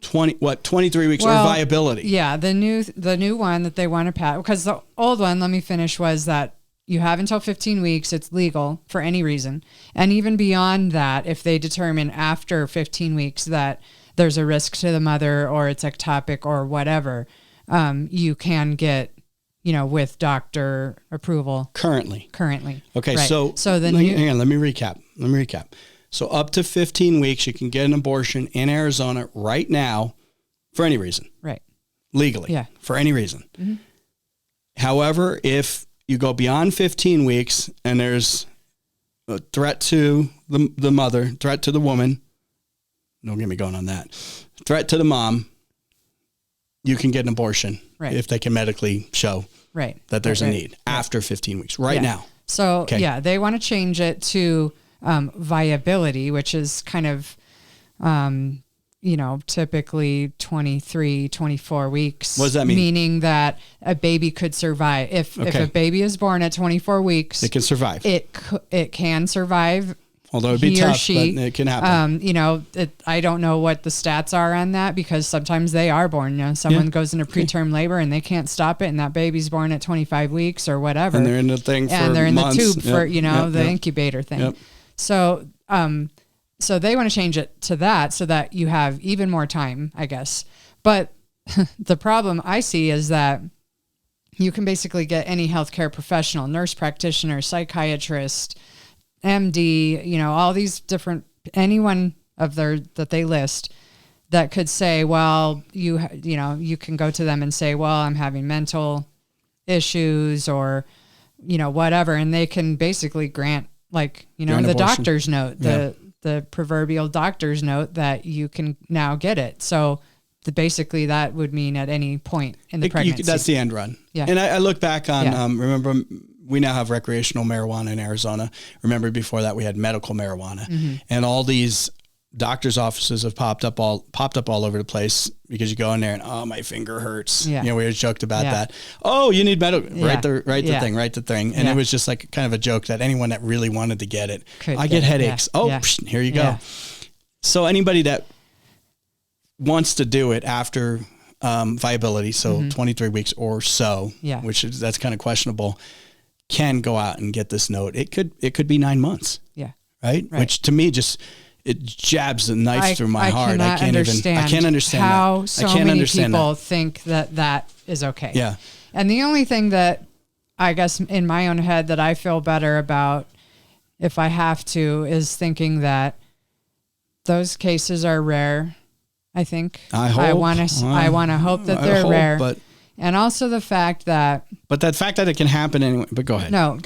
23 weeks or viability. Yeah. The new one that they want to pass, because the old one, let me finish, was that you have until 15 weeks. It's legal for any reason. And even beyond that, if they determine after 15 weeks that there's a risk to the mother or it's ectopic or whatever, you can get, with doctor approval. Currently. Okay. Right. So hang on, let me recap. So up to 15 weeks, you can get an abortion in Arizona right now for any reason. Right. Legally. Yeah. For any reason. Mm-hmm. However, if you go beyond 15 weeks and there's a threat to the mother, threat to the woman, don't get me going on that, threat to the mom, you can get an abortion if they can medically show that there's a need after 15 weeks now. So, they want to change it to viability, which is kind of, typically 23, 24 weeks. What does that mean? Meaning that a baby could survive. If a baby is born at 24 weeks, it can survive. It can survive. Although it'd be tough, but it can happen. I don't know what the stats are on that, because sometimes they are born. Someone goes into preterm labor and they can't stop it, and that baby's born at 25 weeks or whatever. And they're in the thing for months. And they're in the tube for, the incubator thing. Yep. So they want to change it to that so that you have even more time, I guess. But the problem I see is that you can basically get any healthcare professional, nurse practitioner, psychiatrist, MD, all these different, anyone that they list that could say, well, you can go to them and say, well, I'm having mental issues or, whatever. And they can basically grant the doctor's note, the proverbial doctor's note that you can now get it. So basically that would mean at any point in the pregnancy. That's the end run. Yeah. And I look back on, remember, we now have recreational marijuana in Arizona. Remember before that we had medical marijuana, and all these doctors' offices have popped up all over the place, because you go in there and, my finger hurts. Yeah. We always joked about that. Oh, you need medical, write the thing. And it was just like kind of a joke that anyone that really wanted to get it, I get headaches. Here you go. So anybody that wants to do it after viability, so 23 weeks or so, that's kind of questionable, can go out and get this note. It could be 9 months. Yeah. Right. Which to me it jabs a knife through my heart. I can't understand how that. so many people think that is okay. Yeah. And the only thing that I guess in my own head that I feel better about, if I have to, is thinking that those cases are rare. I think I want to hope that they're rare. But and also the fact that... But that fact that it can happen anyway... But go ahead. No,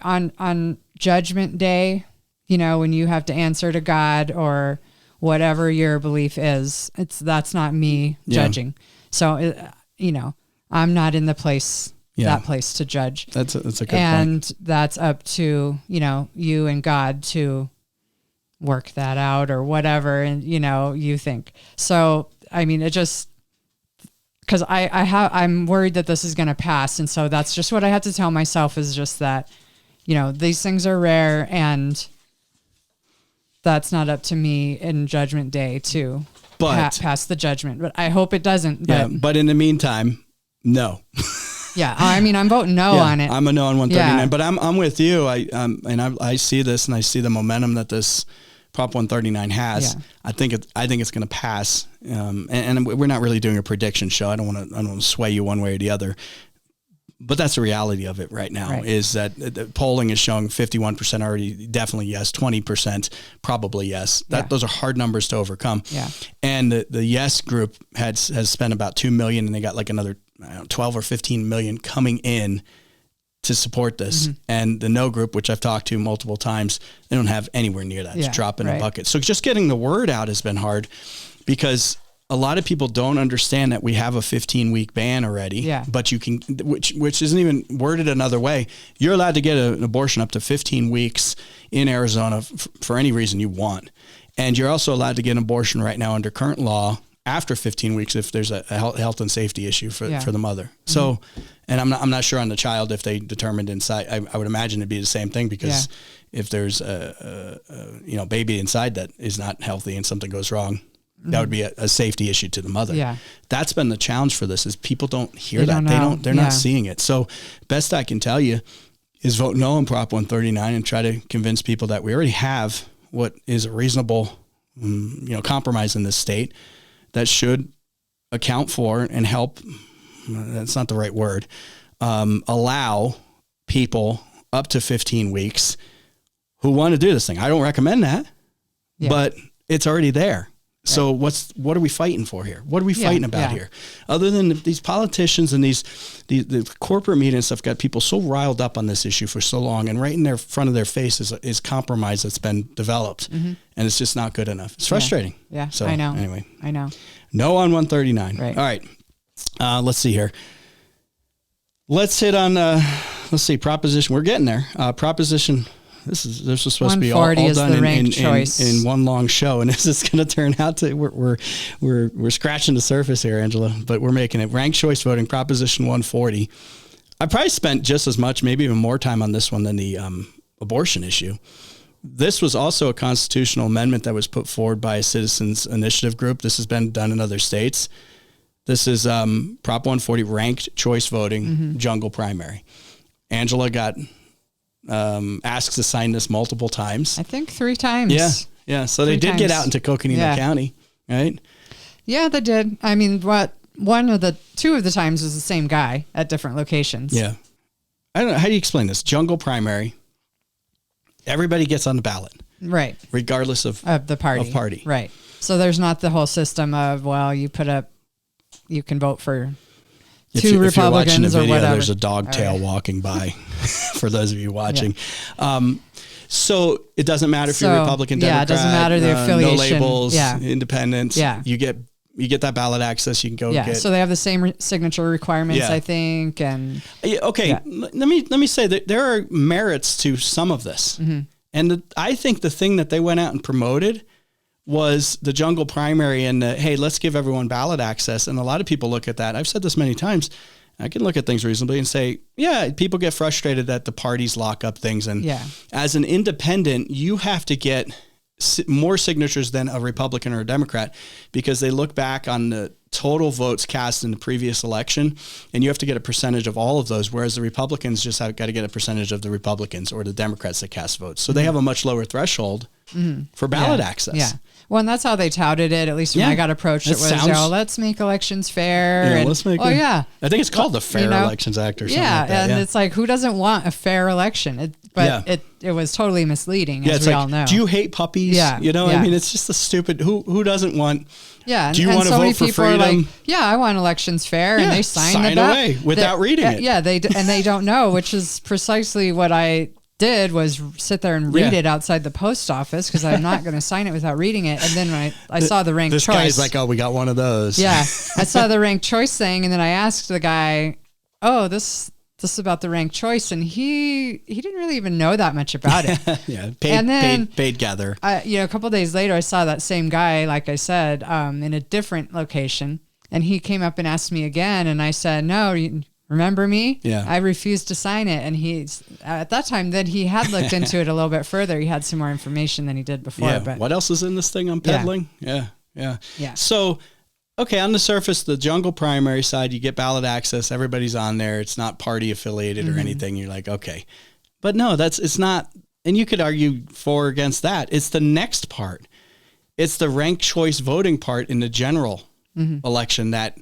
on Judgment Day, when you have to answer to God or whatever your belief is, that's not me judging. So, I'm not in the place, that place to judge. That's a good point. And that's up to, you and God to work that out or whatever. And, you think. So, I mean, it just... Because I'm worried that this is going to pass. And so that's just what I have to tell myself, is just that, these things are rare, and that's not up to me in Judgment Day to pass the judgment. But I hope it doesn't. But in the meantime, no. Yeah. I mean, I'm voting no on it. I'm a no on 139, but I'm with you. I see this, and I see the momentum that this Prop 139 has. Yeah. I think it's going to pass. And we're not really doing a prediction show. I don't want to sway you one way or the other. But that's the reality of it right now, is that the polling is showing 51% already, definitely yes, 20% probably yes. Those are hard numbers to overcome. Yeah. And the yes group has spent about $2 million, and they got like another 12 or 15 million coming in to support this. And the no group, which I've talked to multiple times, they don't have anywhere near that. It's a drop in a bucket. So just getting the word out has been hard, because a lot of people don't understand that we have a 15-week ban already. Yeah. But you can, which isn't even worded another way. You're allowed to get an abortion up to 15 weeks in Arizona for any reason you want. And you're also allowed to get an abortion right now under current law after 15 weeks if there's a health and safety issue for the mother. Mm-hmm. So, and I'm not sure on the child if they determined inside. I would imagine it'd be the same thing because if there's a baby inside that is not healthy and something goes wrong, that would be a safety issue to the mother. Yeah. That's been the challenge for this is people don't hear that. They're not seeing it. So best I can tell you is vote no on Prop 139 and try to convince people that we already have what is a reasonable, compromise in this state that should account for and help. That's not the right word. Allow people up to 15 weeks who want to do this thing. I don't recommend that, but it's already there. So what are we fighting for here? What are we fighting about here? Other than these politicians and the corporate media and stuff got people so riled up on this issue for so long, and right in their front of their face is compromise that's been developed, and it's just not good enough. It's frustrating. Yeah. So I know. Anyway, I know. No on 139. Right. All right. Let's see here. Let's hit on proposition. We're getting there. Proposition. This was supposed to be all done in one long show, and this is going to turn out to we're scratching the surface here, Angela, but we're making it. Ranked choice voting, Proposition 140. I probably spent just as much, maybe even more time on this one than the abortion issue. This was also a constitutional amendment that was put forward by a citizens initiative group. This has been done in other states. This is Prop 140, ranked choice voting, jungle primary. Angela got asked to sign this multiple times. I think 3 times. Yeah. So they did get out into Coconino County, right? Yeah, they did. I mean, 2 of the times was the same guy at different locations. Yeah. I don't know. How do you explain this? Jungle primary. Everybody gets on the ballot. Right. Regardless of the party. Right. So there's not the whole system of, you can vote for two Republicans, if you're watching the video, or whatever. There's a dog tail walking by for those of you watching. Yeah. So it doesn't matter if you're Republican, Democrat. Yeah, it doesn't matter the affiliation. No labels, independent. Yeah. You get that ballot access. You can go get. So they have the same signature requirements, I think. And okay, let me say that there are merits to some of this. Mm-hmm. And I think the thing that they went out and promoted was the jungle primary and hey, let's give everyone ballot access. And a lot of people look at that. I've said this many times. I can look at things reasonably and say, people get frustrated that the parties lock up things. And as an independent, you have to get more signatures than a Republican or a Democrat because they look back on the total votes cast in the previous election and you have to get a percentage of all of those, whereas the Republicans just have got to get a percentage of the Republicans or the Democrats that cast votes. So they have a much lower threshold for ballot access. Yeah. Well, and that's how they touted it, at least when I got approached. It was, let's make elections fair. Yeah, let's make I think it's called the Fair Elections Act or something like that. And it's like, who doesn't want a fair election? It was totally misleading, as we all know. Do you hate puppies? Yeah. I mean, it's just a stupid, who doesn't want... Yeah. Do you want to vote for freedom? Are like, I want elections fair. And they sign away without reading it. Yeah, they don't know, which is precisely what I did was sit there and read it outside the post office because I'm not going to sign it without reading it. And then when I saw the ranked choice. This guy's like, we got one of those. Yeah. I saw the ranked choice thing. And then I asked the guy, this is about the ranked choice. And he didn't really even know that much about it. Paid gather. A couple of days later, I saw that same guy, like I said, in a different location. And he came up and asked me again. And I said, no, remember me? Yeah. I refused to sign it. And he's at that time, then he had looked into it a little bit further. He had some more information than he did before. Yeah. But what else is in this thing I'm peddling? Yeah. So, okay, on the surface, the jungle primary side, you get ballot access. Everybody's on there. It's not party affiliated or anything. You're like, okay. But no, it's not. And you could argue for or against that. It's the next part. It's the ranked choice voting part in the general election that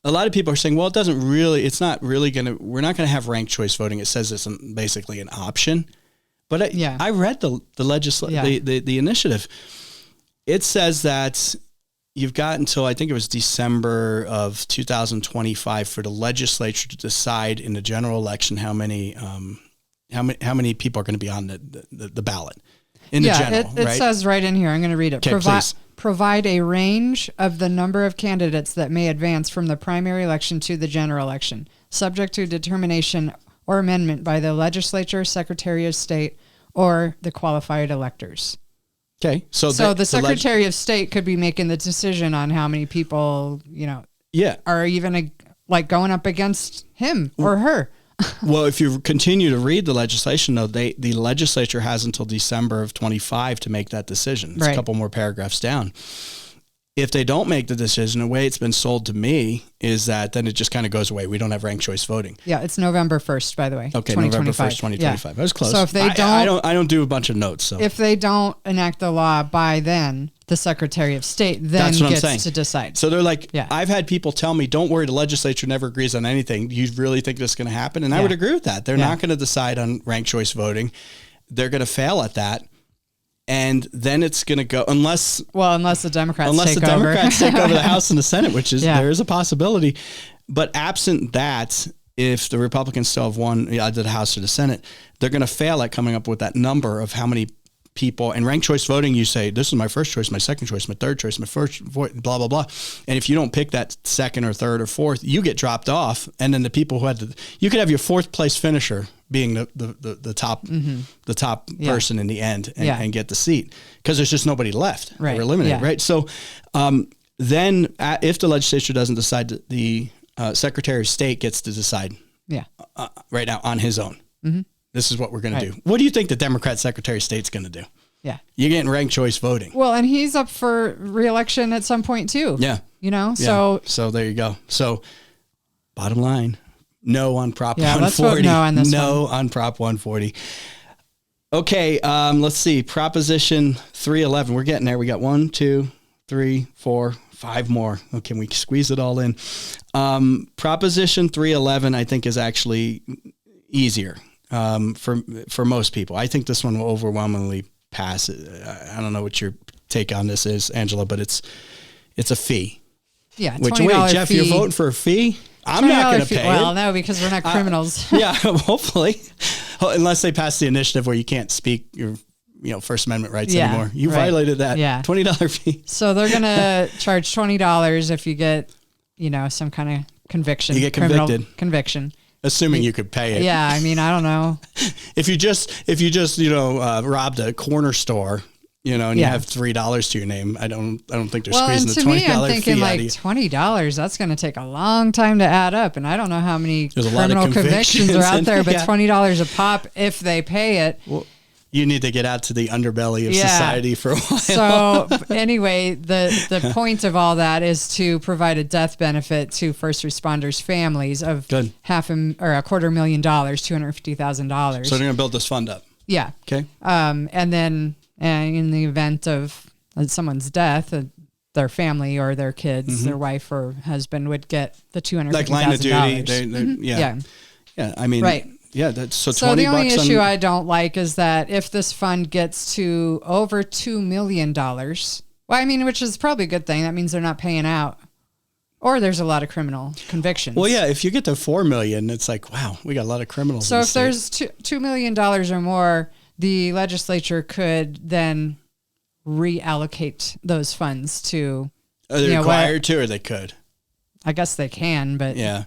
a lot of people are saying, well, it's not really we're not going to have ranked choice voting. It says it's basically an option. But I read the initiative. It says that you've got until, I think it was December of 2025 for the legislature to decide in the general election how many people are going to be on the ballot. in the general, it right? says right in here. I'm going to read it. Okay, please. Provide a range of the number of candidates that may advance from the primary election to the general election, subject to determination or amendment by the legislature, Secretary of State, or the qualified electors. Okay. So the Secretary of State could be making the decision on how many people, are even like going up against him or her. Well, if you continue to read the legislation, though, the legislature has until December of 25 to make that decision. It's a couple more paragraphs down. If they don't make the decision, the way it's been sold to me is that then it just kind of goes away. We don't have ranked choice voting. Yeah, it's November 1st, by the way. Okay, November 1st, 2025. Yeah. That was close. So if they I don't do a bunch of notes. So if they don't enact the law by then, the Secretary of State then gets to decide. So they're like, I've had people tell me, don't worry, the legislature never agrees on anything. Do you really think this is going to happen? And I would agree with that. They're not going to decide on ranked choice voting. They're going to fail at that. And then it's going to go unless the Democrats take over the House and the Senate, which is there is a possibility. But absent that, if the Republicans still have won either the House or the Senate, they're going to fail at coming up with that number of how many people. And ranked choice voting, you say, this is my first choice, my second choice, my third choice, my first, blah, blah, blah. And if you don't pick that second or third or fourth, you get dropped off. And then the people who you could have your fourth place finisher being the top person in the end and get the seat because there's just nobody left. Right. They're eliminated. Right. So then if the legislature doesn't decide, the Secretary of State gets to decide right now on his own. Mm-hmm. This is what we're going to do. What do you think the Democrat Secretary of State's going to do? Yeah. You're getting ranked choice voting. Well, and he's up for re-election at some point too. Yeah. So there you go. So bottom line, no on Prop 140. No on Prop 140. Okay. Let's see. Proposition 311. We're getting there. We got 1, 2, 3, 4, 5 more. Oh, can we squeeze it all in? Proposition 311, I think, is actually easier. For most people. I think this one will overwhelmingly pass. I don't know what your take on this is, Angela, but it's a fee. Yeah, which, wait, Jeff, fee. You're voting for a fee? I'm not going to pay Well, it. no, because we're not criminals. Hopefully. Unless they pass the initiative where you can't speak your First Amendment rights anymore. You violated that $20 fee. So they're going to charge $20 if you get, some kind of conviction. You get convicted. Conviction. Assuming you could pay it. Yeah, I mean, I don't know. If you just robbed a corner store, and you have $3 to your name, I don't think they're squeezing the $20 fee. Well, and to me, I'm thinking like $20. That's going to take a long time to add up, and I don't know how many criminal convictions are out there. But $20 a pop if they pay it. Well, you need to get out to the underbelly of society for a while. So anyway, the point of all that is to provide a death benefit to first responders' families of $250,000, $250,000. So they're going to build this fund up. Yeah. Okay. And then in the event of someone's death, their family or their kids, their wife or husband would get the $250,000. Like line of duty. Yeah. I mean, right. Yeah, that's so $20. So the only issue I don't like is that if this fund gets to over $2 million, which is probably a good thing. That means they're not paying out, or there's a lot of criminal convictions. Well, yeah, if you get to $4 million, it's like, wow, we got a lot of criminals. So if there's $2 million or more, the legislature could then reallocate those funds to. Are they required to, or they could? I guess they can, but they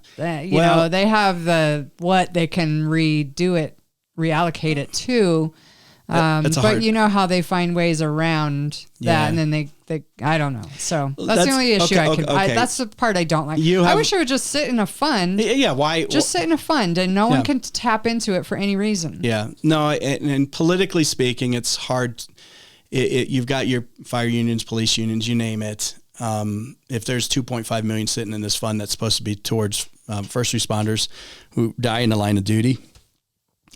have what they can reallocate it to. But you know how they find ways around that, and then they I don't know. So that's the only issue that's the part I don't like. I wish it would just sit in a fund. Yeah, why? Just sit in a fund, and no one can tap into it for any reason. Yeah, no, and politically speaking, it's hard. You've got your fire unions, police unions, you name it. If there's 2.5 million sitting in this fund that's supposed to be towards first responders who die in the line of duty,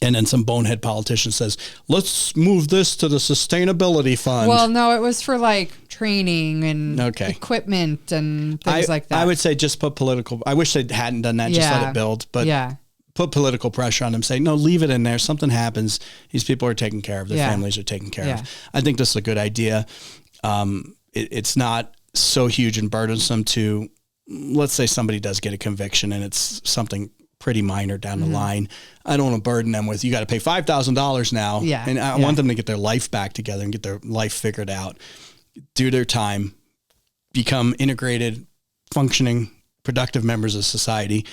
and then some bonehead politician says, let's move this to the sustainability fund. Well, no, it was for like training and equipment and things like that. I would say just put political. I wish they hadn't done that. Just let it build. But put political pressure on them. Say, no, leave it in there. Something happens. These people are taken care of. Their families are taken care of. I think this is a good idea. It's not so huge and burdensome to, let's say somebody does get a conviction and it's something pretty minor down the line. I don't want to burden them with, you got to pay $5,000 now. Yeah. And I want them to get their life back together and get their life figured out, do their time, become integrated, functioning, productive members of society.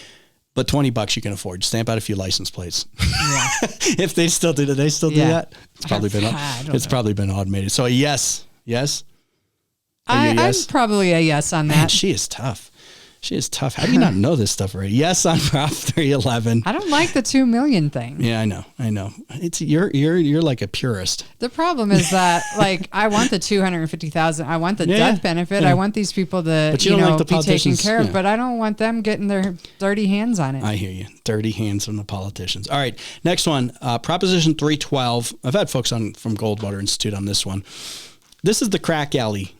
But $20 you can afford. Stamp out a few license plates. Yeah. If they still do that? It's probably probably been automated. So a yes. I'm probably a yes on that. Man, she is tough. How do you not know this stuff already? Yes on Prop 311. I don't like the 2 million thing. Yeah, I know. It's you're like a purist. The problem is that like I want the 250,000. I want the death benefit. I want these people to be taken care of, but I don't want them getting their dirty hands on it. I hear you. Dirty hands from the politicians. All right, next one, Proposition 312. I've had folks from Goldwater Institute on this one. This is the crack alley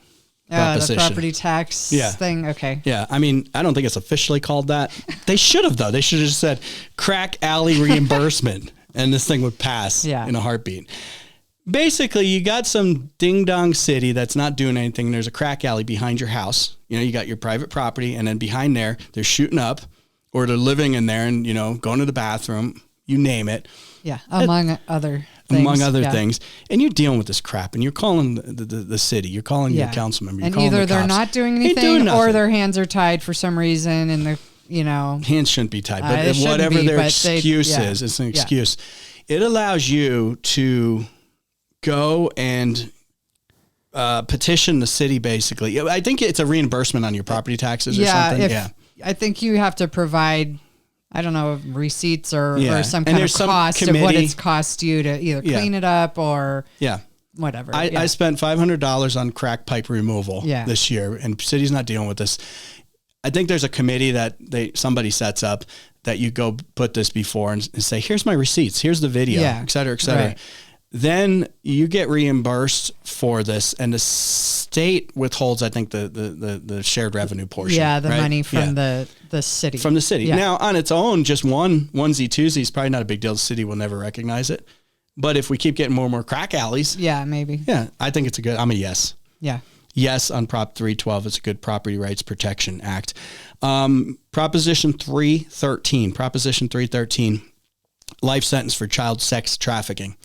proposition. The property tax thing. Okay. Yeah. I mean, I don't think it's officially called that. They should have, though. They should have just said crack alley reimbursement and this thing would pass in a heartbeat. Basically, you got some ding dong city that's not doing anything. There's a crack alley behind your house. You got your private property, and then behind there, they're shooting up or they're living in there and, going to the bathroom, you name it. Yeah. Among other things. And you're dealing with this crap and you're calling the city, you're calling your council member. And either they're not doing anything or their hands are tied for some reason and hands shouldn't be tied, but whatever their excuse is, it's an excuse. It allows you to go and petition the city basically. I think it's a reimbursement on your property taxes or something. I think you have to provide, I don't know, receipts or some kind of cost of what it's cost you to either clean it up or whatever. I spent $500 on crack pipe removal this year, and city's not dealing with this. I think there's a committee that somebody sets up that you go put this before and say, here's my receipts, here's the video, et cetera, et cetera. Right. Then you get reimbursed for this, and the state withholds, I think, the shared revenue portion. Yeah, the money from the city. From the city. Yeah. Now, on its own, just onesie, twosie is probably not a big deal. The city will never recognize it. But if we keep getting more and more crack alleys. Yeah, maybe. Yeah, I think it's I'm a yes. Yeah. Yes on Prop 312. It's a good Property Rights Protection Act. Proposition 313, life sentence for child sex trafficking.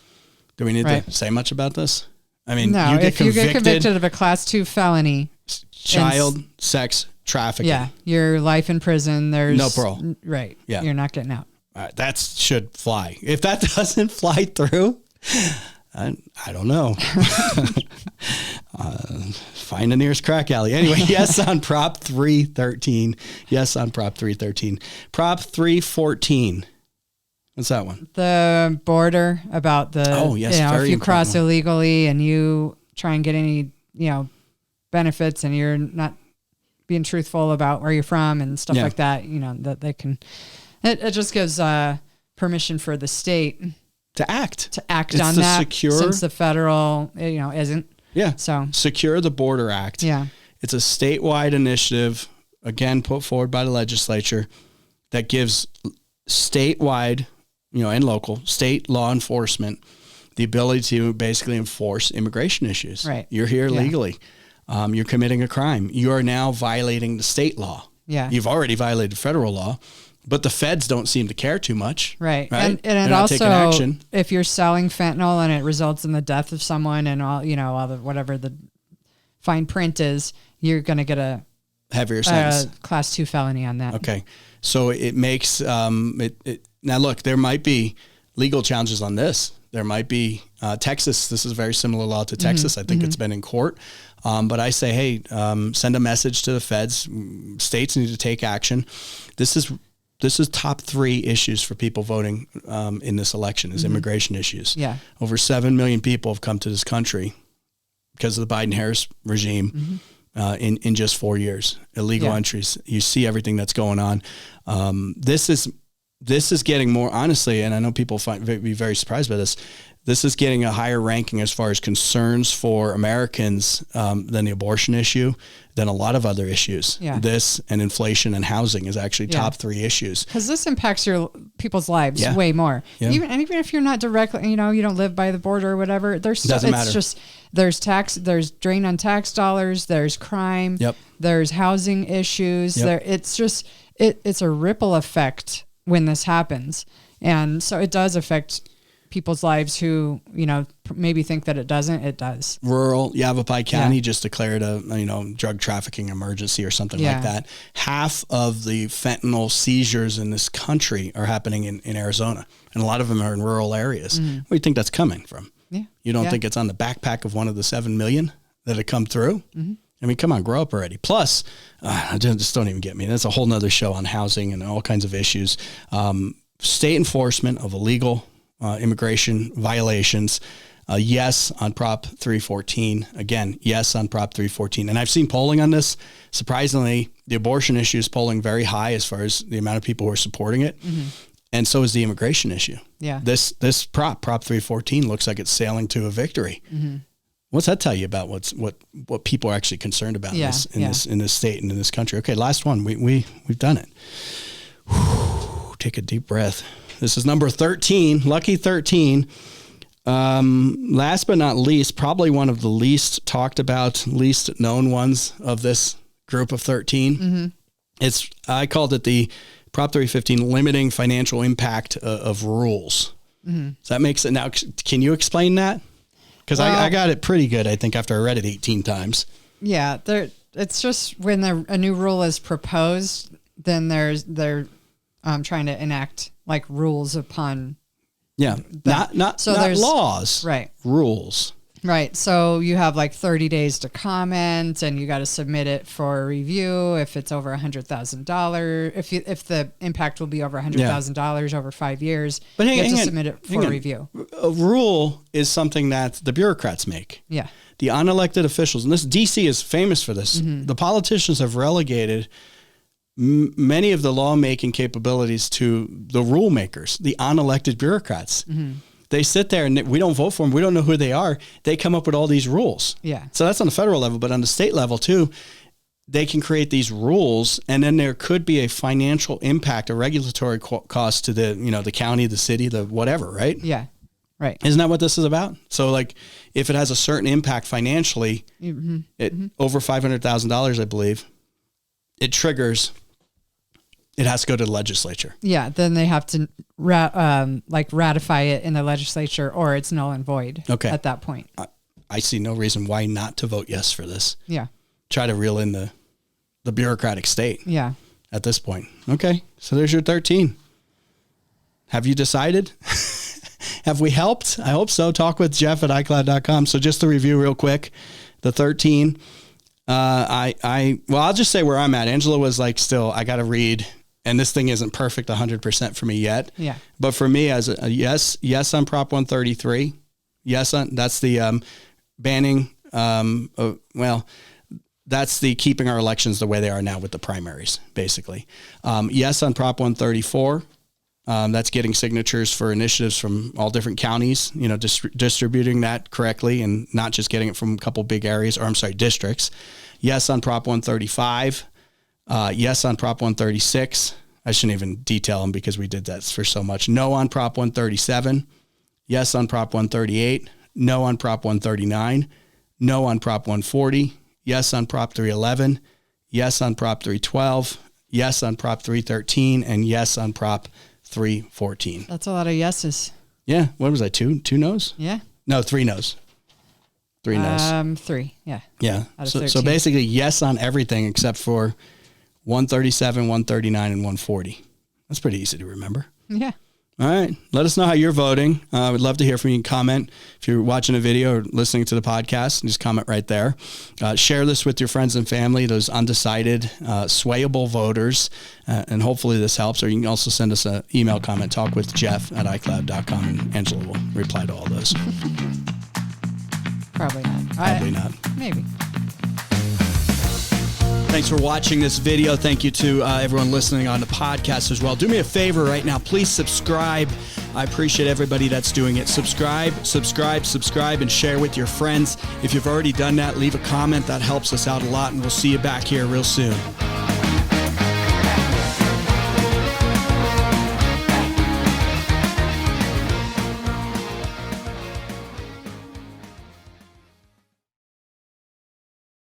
Do we need to say much about this? I mean, no, if you get convicted of a Class 2 felony, child sex trafficking, your life in prison. There's no parole. Right. Yeah. You're not getting out. That should fly. If that doesn't fly through, I don't know. Find the nearest crack alley. Anyway, yes on Prop 313. Yes on Prop 313. Prop 314. What's that one? The border about if you cross illegally and you try and get any, benefits and you're not being truthful about where you're from and stuff like that, that they can, it just gives permission for the state to act on that since the federal, isn't. Yeah. So Secure the Border Act. Yeah. It's a statewide initiative, again, put forward by the legislature that gives statewide, and local state law enforcement the ability to basically enforce immigration issues. Right. You're here legally. You're committing a crime. You are now violating the state law. Yeah. You've already violated federal law, but the feds don't seem to care too much. Right. And it also, if you're selling fentanyl and it results in the death of someone and all the whatever the fine print is, you're going to get a heavier sentence. Class 2 felony on that. Okay. So it makes now look, there might be legal challenges on this. There might be Texas. This is a very similar law to Texas. I think it's been in court. But I say, hey, send a message to the feds. States need to take action. This is top 3 issues for people voting in this election is immigration issues. Yeah. Over 7 million people have come to this country because of the Biden-Harris regime in just 4 years. Illegal entries. You see everything that's going on. This is getting more, honestly, and I know people be very surprised by this. This is getting a higher ranking as far as concerns for Americans than the abortion issue, than a lot of other issues. Yeah. This and inflation and housing is actually top 3 issues. Because this impacts your people's lives way more. Yeah. Even if you're not directly, you don't live by the border or whatever. Doesn't matter. There's drain on tax dollars. There's crime. Yep. There's housing issues. Yep. It's a ripple effect when this happens. And so it does affect people's lives who, maybe think that it doesn't. It does. Rural Yavapai County just declared a, drug trafficking emergency or something like that. Half of the fentanyl seizures in this country are happening in Arizona, and a lot of them are in rural areas. Where do you think that's coming from? Yeah. You don't think it's on the backpack of one of the 7 million that have come through? I mean, come on, grow up already. Plus, just don't even get me. That's a whole nother show on housing and all kinds of issues. State enforcement of illegal immigration violations. Yes on Prop 314. Again, yes on Prop 314. And I've seen polling on this. Surprisingly, the abortion issue is polling very high as far as the amount of people who are supporting it. And so is the immigration issue. Yeah. This Prop 314 looks like it's sailing to a victory. What's that tell you about what people are actually concerned about in this state and in this country? Okay, last one. We've done it. Whew, take a deep breath. This is number 13, lucky 13. Last but not least, probably one of the least talked about, least known ones of this group of 13. I called it the Prop 315 limiting financial impact of rules. Does that make sense? Now, can you explain that? Because I got it pretty good, I think, after I read it 18 times. Yeah, it's just when a new rule is proposed, then they're trying to enact like rules upon. Yeah, not laws, right? Rules. Right. So you have like 30 days to comment, and you got to submit it for review. If it's over $100,000, if the impact will be over $100,000 over 5 years, you have to submit it for review. A rule is something that the bureaucrats make. Yeah. The unelected officials, and this DC is famous for this. The politicians have relegated many of the lawmaking capabilities to the rule makers, the unelected bureaucrats. They sit there and we don't vote for them. We don't know who they are. They come up with all these rules. Yeah. So that's on the federal level, but on the state level too, they can create these rules, and then there could be a financial impact, a regulatory cost to the county, the city, the whatever, right? Yeah. Right. Isn't that what this is about? So like if it has a certain impact financially, over $500,000, I believe, it triggers. It has to go to the legislature. Yeah, then they have to ratify it in the legislature, or it's null and void at that point. I see no reason why not to vote yes for this. Yeah. Try to reel in the bureaucratic state. Yeah. At this point. Okay, so there's your 13. Have you decided? Have we helped? I hope so. Talk with Jeff at iCloud.com. So just to review real quick, the 13. I'll just say where I'm at. Angela was like, still, I got to read. And this thing isn't perfect 100% for me yet. Yeah. But for me, as a yes on Prop 133. Yes on, that's the banning. That's the keeping our elections the way they are now with the primaries, basically. Yes on Prop 134. That's getting signatures for initiatives from all different counties, distributing that correctly and not just getting it from a couple big areas, districts. Yes on Prop 135. Yes on Prop 136. I shouldn't even detail them because we did that for so much. No on Prop 137. Yes on Prop 138. No on Prop 139. No on Prop 140. Yes on Prop 311. Yes on Prop 312. Yes on Prop 313. And yes on Prop 314. That's a lot of yeses. Yeah. What was I? Two no's? Yeah. No, 3 no's. 3 no's. 3. Yeah. Yeah. So basically yes on everything except for 137, 139, and 140. That's pretty easy to remember. Yeah. All right. Let us know how you're voting. I would love to hear from you. Comment if you're watching a video or listening to the podcast. Just comment right there. Share this with your friends and family, those undecided, swayable voters. And hopefully this helps. Or you can also send us an email comment, talkwithjeff at iCloud.com, and Angela will reply to all those. Probably not. Probably not. Maybe. Thanks for watching this video. Thank you to everyone listening on the podcast as well. Do me a favor right now. Please subscribe. I appreciate everybody that's doing it. Subscribe, and share with your friends. If you've already done that, leave a comment. That helps us out a lot, and we'll see you back here real soon.